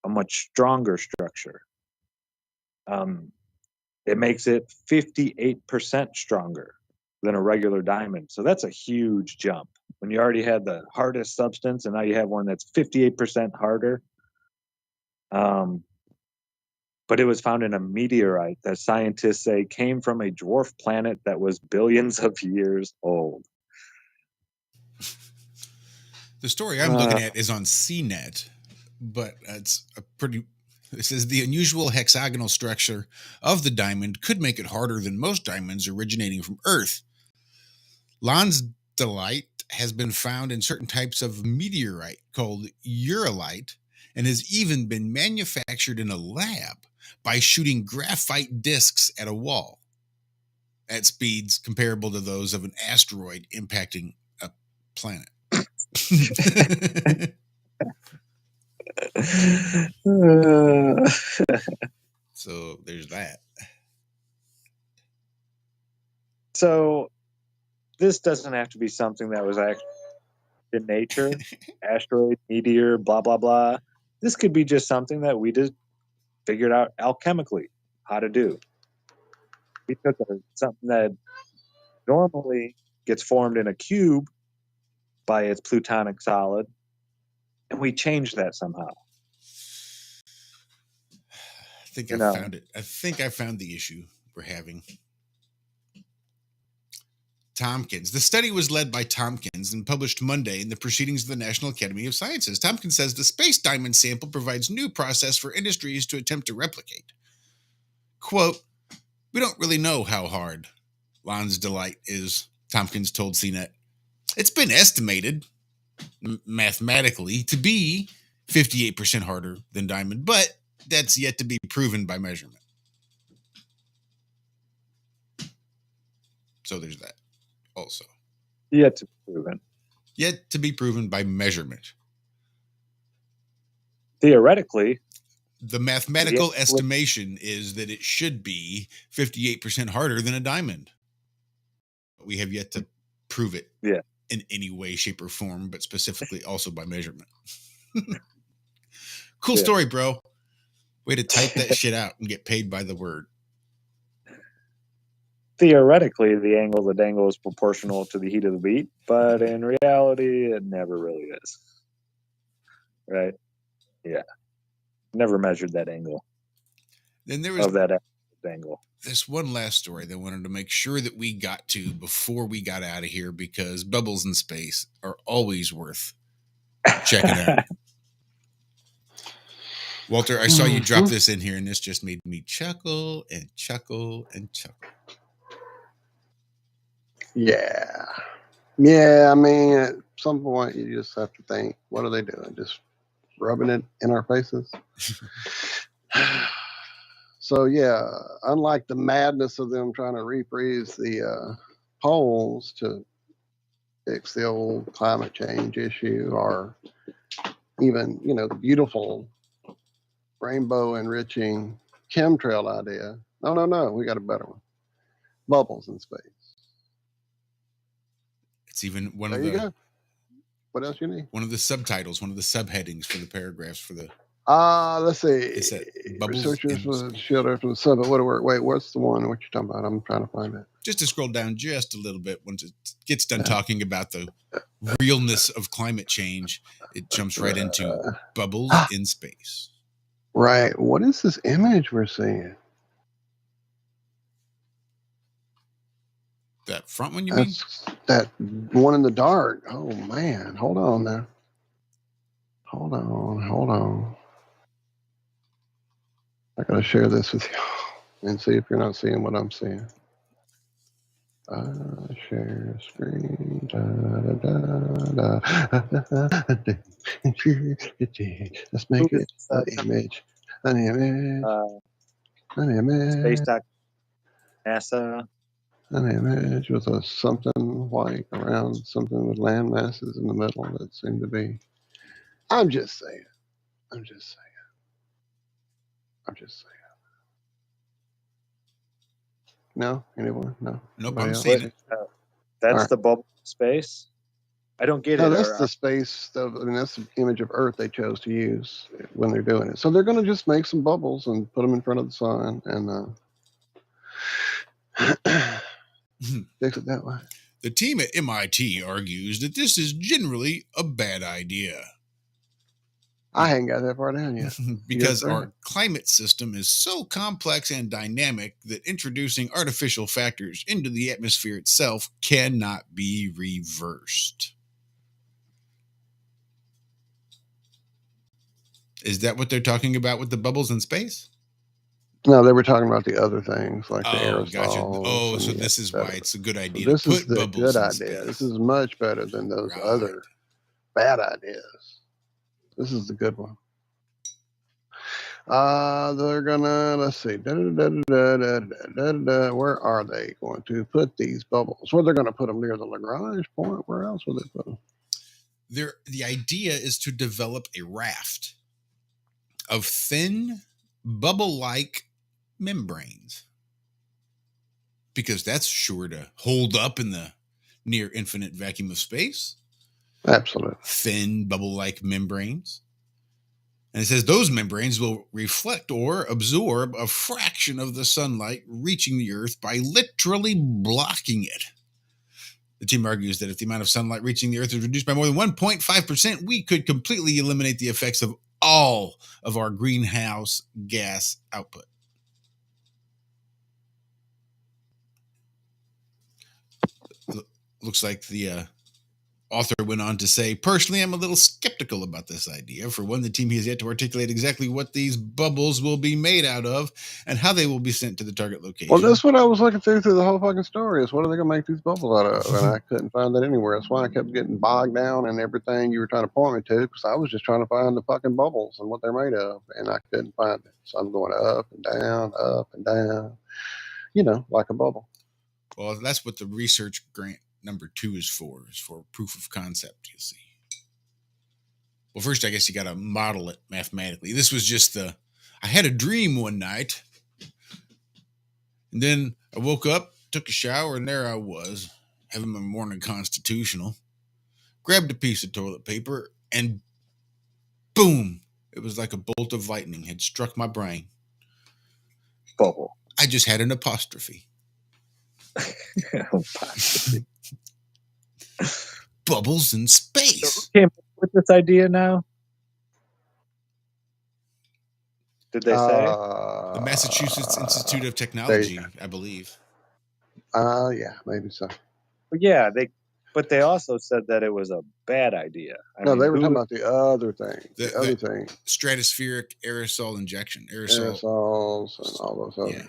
a much stronger structure. it makes it 58% stronger than a regular diamond. So that's a huge jump. When you already had the hardest substance and now you have one that's 58% harder. But it was found in a meteorite that scientists say came from a dwarf planet that was billions of years old. The story I'm looking at is on CNET, but it's a pretty. It says the unusual hexagonal structure of the diamond could make it harder than most diamonds originating from Earth. Lonsdaleite has been found in certain types of meteorite called uralite and has even been manufactured in a lab by shooting graphite discs at a wall at speeds comparable to those of an asteroid impacting a planet. So there's that. So this doesn't have to be something that was actually in nature, asteroid, meteor, blah, blah, blah. This could be just something that we just figured out alchemically how to do. We took something that normally gets formed in a cube by its plutonic solid, and we changed that somehow. I think I found it. I think I found the issue we're having. Tompkins. The study was led by Tompkins and published Monday in the Proceedings of the National Academy of Sciences. Tompkins says the space diamond sample provides new process for industries to attempt to replicate. Quote, we don't really know how hard Lonsdaleite is, Tompkins told CNET. It's been estimated mathematically to be 58% harder than diamond, but that's yet to be proven by measurement. So there's that also. Yet to be proven. Yet to be proven by measurement. Theoretically, the mathematical estimation is that it should be 58% harder than a diamond. We have yet to prove it in any way, shape, or form, but specifically also by measurement. Cool story, bro. Way to type that shit out and get paid by the word. Theoretically, the angle of the dangle is proportional to the heat of the beat, but in reality, it never really is. Right? Yeah. Never measured that angle. Then there was that angle. This one last story that I wanted to make sure that we got to before we got out of here, because bubbles in space are always worth checking out. Walter, I saw you drop this in here, and this just made me chuckle and chuckle and chuckle. Yeah. Yeah, I mean, at some point, you just have to think, what are they doing? Just rubbing it in our faces? So, yeah, unlike the madness of them trying to refreeze the poles to fix the old climate change issue, or even, the beautiful rainbow enriching chemtrail idea. No, we got a better one. Bubbles in space. It's even one there of the. You go. What else you need? One of the subtitles, one of the subheadings for the paragraphs for the. Let's see. It's researchers with shield Earth from the sun. But wait, what's the one? What you're talking about? I'm trying to find it. Just to scroll down just a little bit, once it gets done talking about the realness of climate change, it jumps right into bubbles in space. Right. What is this image we're seeing? That front one, you mean? That one in the dark. Oh, man. Hold on now. Hold on. I got to share this with you and see if you're not seeing what I'm seeing. Share screen. Let's make it an image. An image. Space NASA. An image with a something white around something with land masses in the middle that seem to be. I'm just saying. No? Anyone? No? Nope, I'm seeing it. That's right. The bubble space? I don't get it. No, that's the space. That's the image of Earth they chose to use when they're doing it. So they're going to just make some bubbles and put them in front of the sun. And Fix it that way. The team at MIT argues that this is generally a bad idea. I ain't got that far down yet. Because Yes, our climate system is so complex and dynamic that introducing artificial factors into the atmosphere itself cannot be reversed. Is that what they're talking about with the bubbles in space? No, they were talking about the other things like the Oh, aerosols. gotcha. Oh, so and this is et why cetera. it's a good idea So this to is put the bubbles good in idea. space. This is much better than those other bad ideas. This is the good one. They're gonna, let's see. Where are they going to put these bubbles? Well, they're gonna put them near the Lagrange point. Where else will they put them? The idea is to develop a raft of thin, bubble-like membranes, because that's sure to hold up in the near infinite vacuum of space. Absolutely. Thin, bubble-like membranes. And it says those membranes will reflect or absorb a fraction of the sunlight reaching the Earth by literally blocking it. The team argues that if the amount of sunlight reaching the Earth is reduced by more than 1.5%, we could completely eliminate the effects of all of our greenhouse gas output. Looks like the author went on to say, personally, I'm a little skeptical about this idea. For one, the team has yet to articulate exactly what these bubbles will be made out of and how they will be sent to the target location. Well, that's what I was looking through the whole fucking story is what are they going to make these bubbles out of? And I couldn't find that anywhere. That's why I kept getting bogged down in everything you were trying to point me to, because I was just trying to find the fucking bubbles and what they're made of, and I couldn't find it. So I'm going up and down, you know, like a bubble. Well, that's what the research grant number 2 is for proof of concept, you'll see. Well, first, I guess you got to model it mathematically. This was just I had a dream one night, and then I woke up, took a shower, and there I was, having my morning constitutional, grabbed a piece of toilet paper, and boom, it was like a bolt of lightning had struck my brain. Bubble. I just had an apostrophe. Bubbles in space. So who came up with this idea now? Did they say? The Massachusetts Institute of Technology, I believe. Yeah, maybe so. But yeah, but they also said that it was a bad idea. They were talking about the other thing. The other thing. Stratospheric aerosol injection. Aerosols and all those others. Yeah.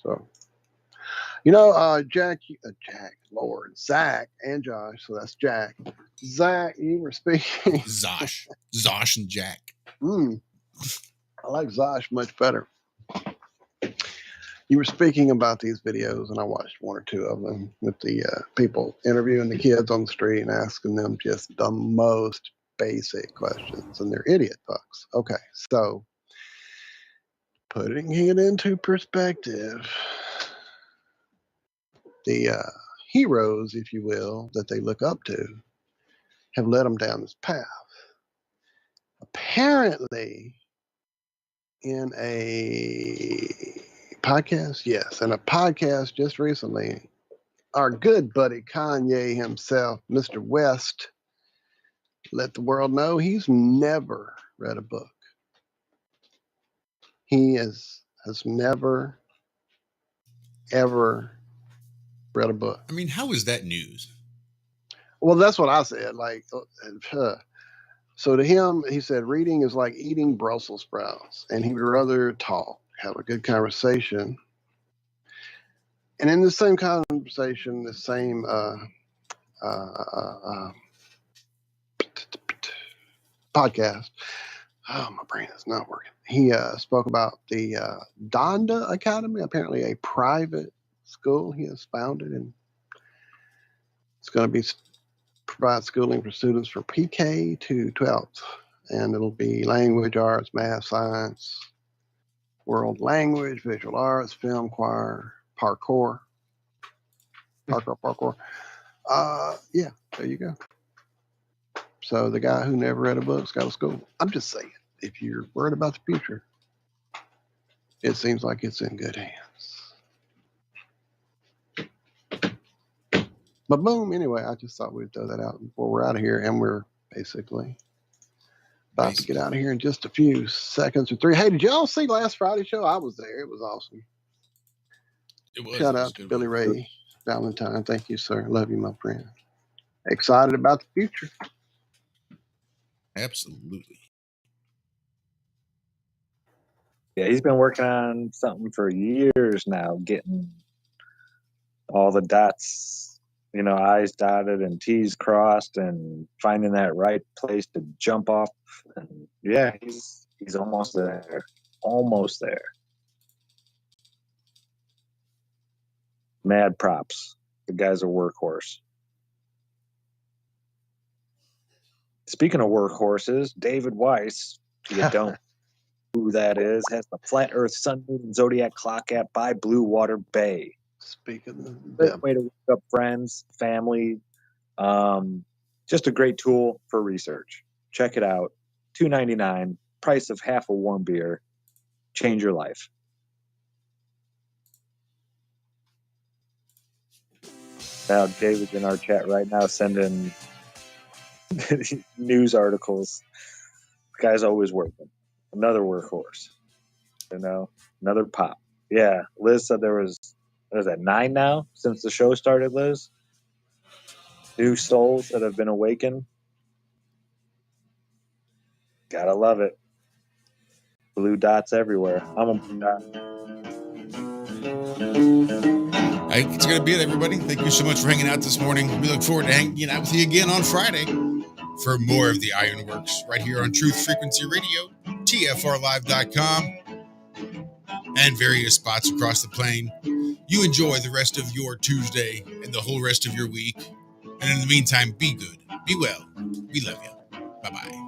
So, you know, Lord, Zach and Josh. So that's Jack. Zach, you were speaking. Zosh and Jack. I like Zosh much better. You were speaking about these videos, and I watched one or two of them with the people interviewing the kids on the street and asking them just the most basic questions, and they're idiot fucks. Okay, so putting it into perspective, the heroes, if you will, that they look up to have led them down this path. Apparently, in a podcast, yes, in a podcast just recently, our good buddy Kanye himself, Mr. West, let the world know he's never read a book. He has never, ever read a book. I mean, how is that news? Well, that's what I said. So to him, he said, reading is like eating Brussels sprouts, and he would rather talk, have a good conversation. And in the same conversation, the same podcast, my brain is not working. He spoke about the Donda Academy, apparently a private school he has founded, and it's going to provide schooling for students from PK to 12th, and it'll be language, arts, math, science, world language, visual arts, film, choir, parkour. Yeah, there you go. So the guy who never read a book's got a school. I'm just saying, if you're worried about the future, it seems like it's in good hands. But boom, anyway, I just thought we'd throw that out before we're out of here, and we're basically about to get out of here in just a few seconds or 3. Hey, did y'all see last Friday's show? I was there. It was awesome. Shout out to Billy Ray Valentine. Thank you, sir. Love you, my friend. Excited about the future. Absolutely. Yeah, he's been working on something for years now, getting all the dots, I's dotted and T's crossed, and finding that right place to jump off. And yeah, he's almost there. Almost there. Mad props. The guy's a workhorse. Speaking of workhorses, David Weiss, if you don't know who that is, has the Flat Earth Sun, Moon, and Zodiac Clock app by Blue Water Bay. Speaking of great way to wake up friends, family. Just a great tool for research. Check it out. $2.99, price of half a warm beer. Change your life. Now, David's in our chat right now sending news articles. This guy's always working. Another workhorse. Another pop. Yeah, Liz said there was, 9 now since the show started, Liz? New souls that have been awakened. Gotta love it. Blue dots everywhere. I'm a blue dot. Hey, it's going to be it, everybody. Thank you so much for hanging out this morning. We look forward to hanging out with you again on Friday for more of the Ironworks right here on Truth Frequency Radio, TFRlive.com, and various spots across the plane. You enjoy the rest of your Tuesday and the whole rest of your week. And in the meantime, be good, be well. We love you. Bye-bye.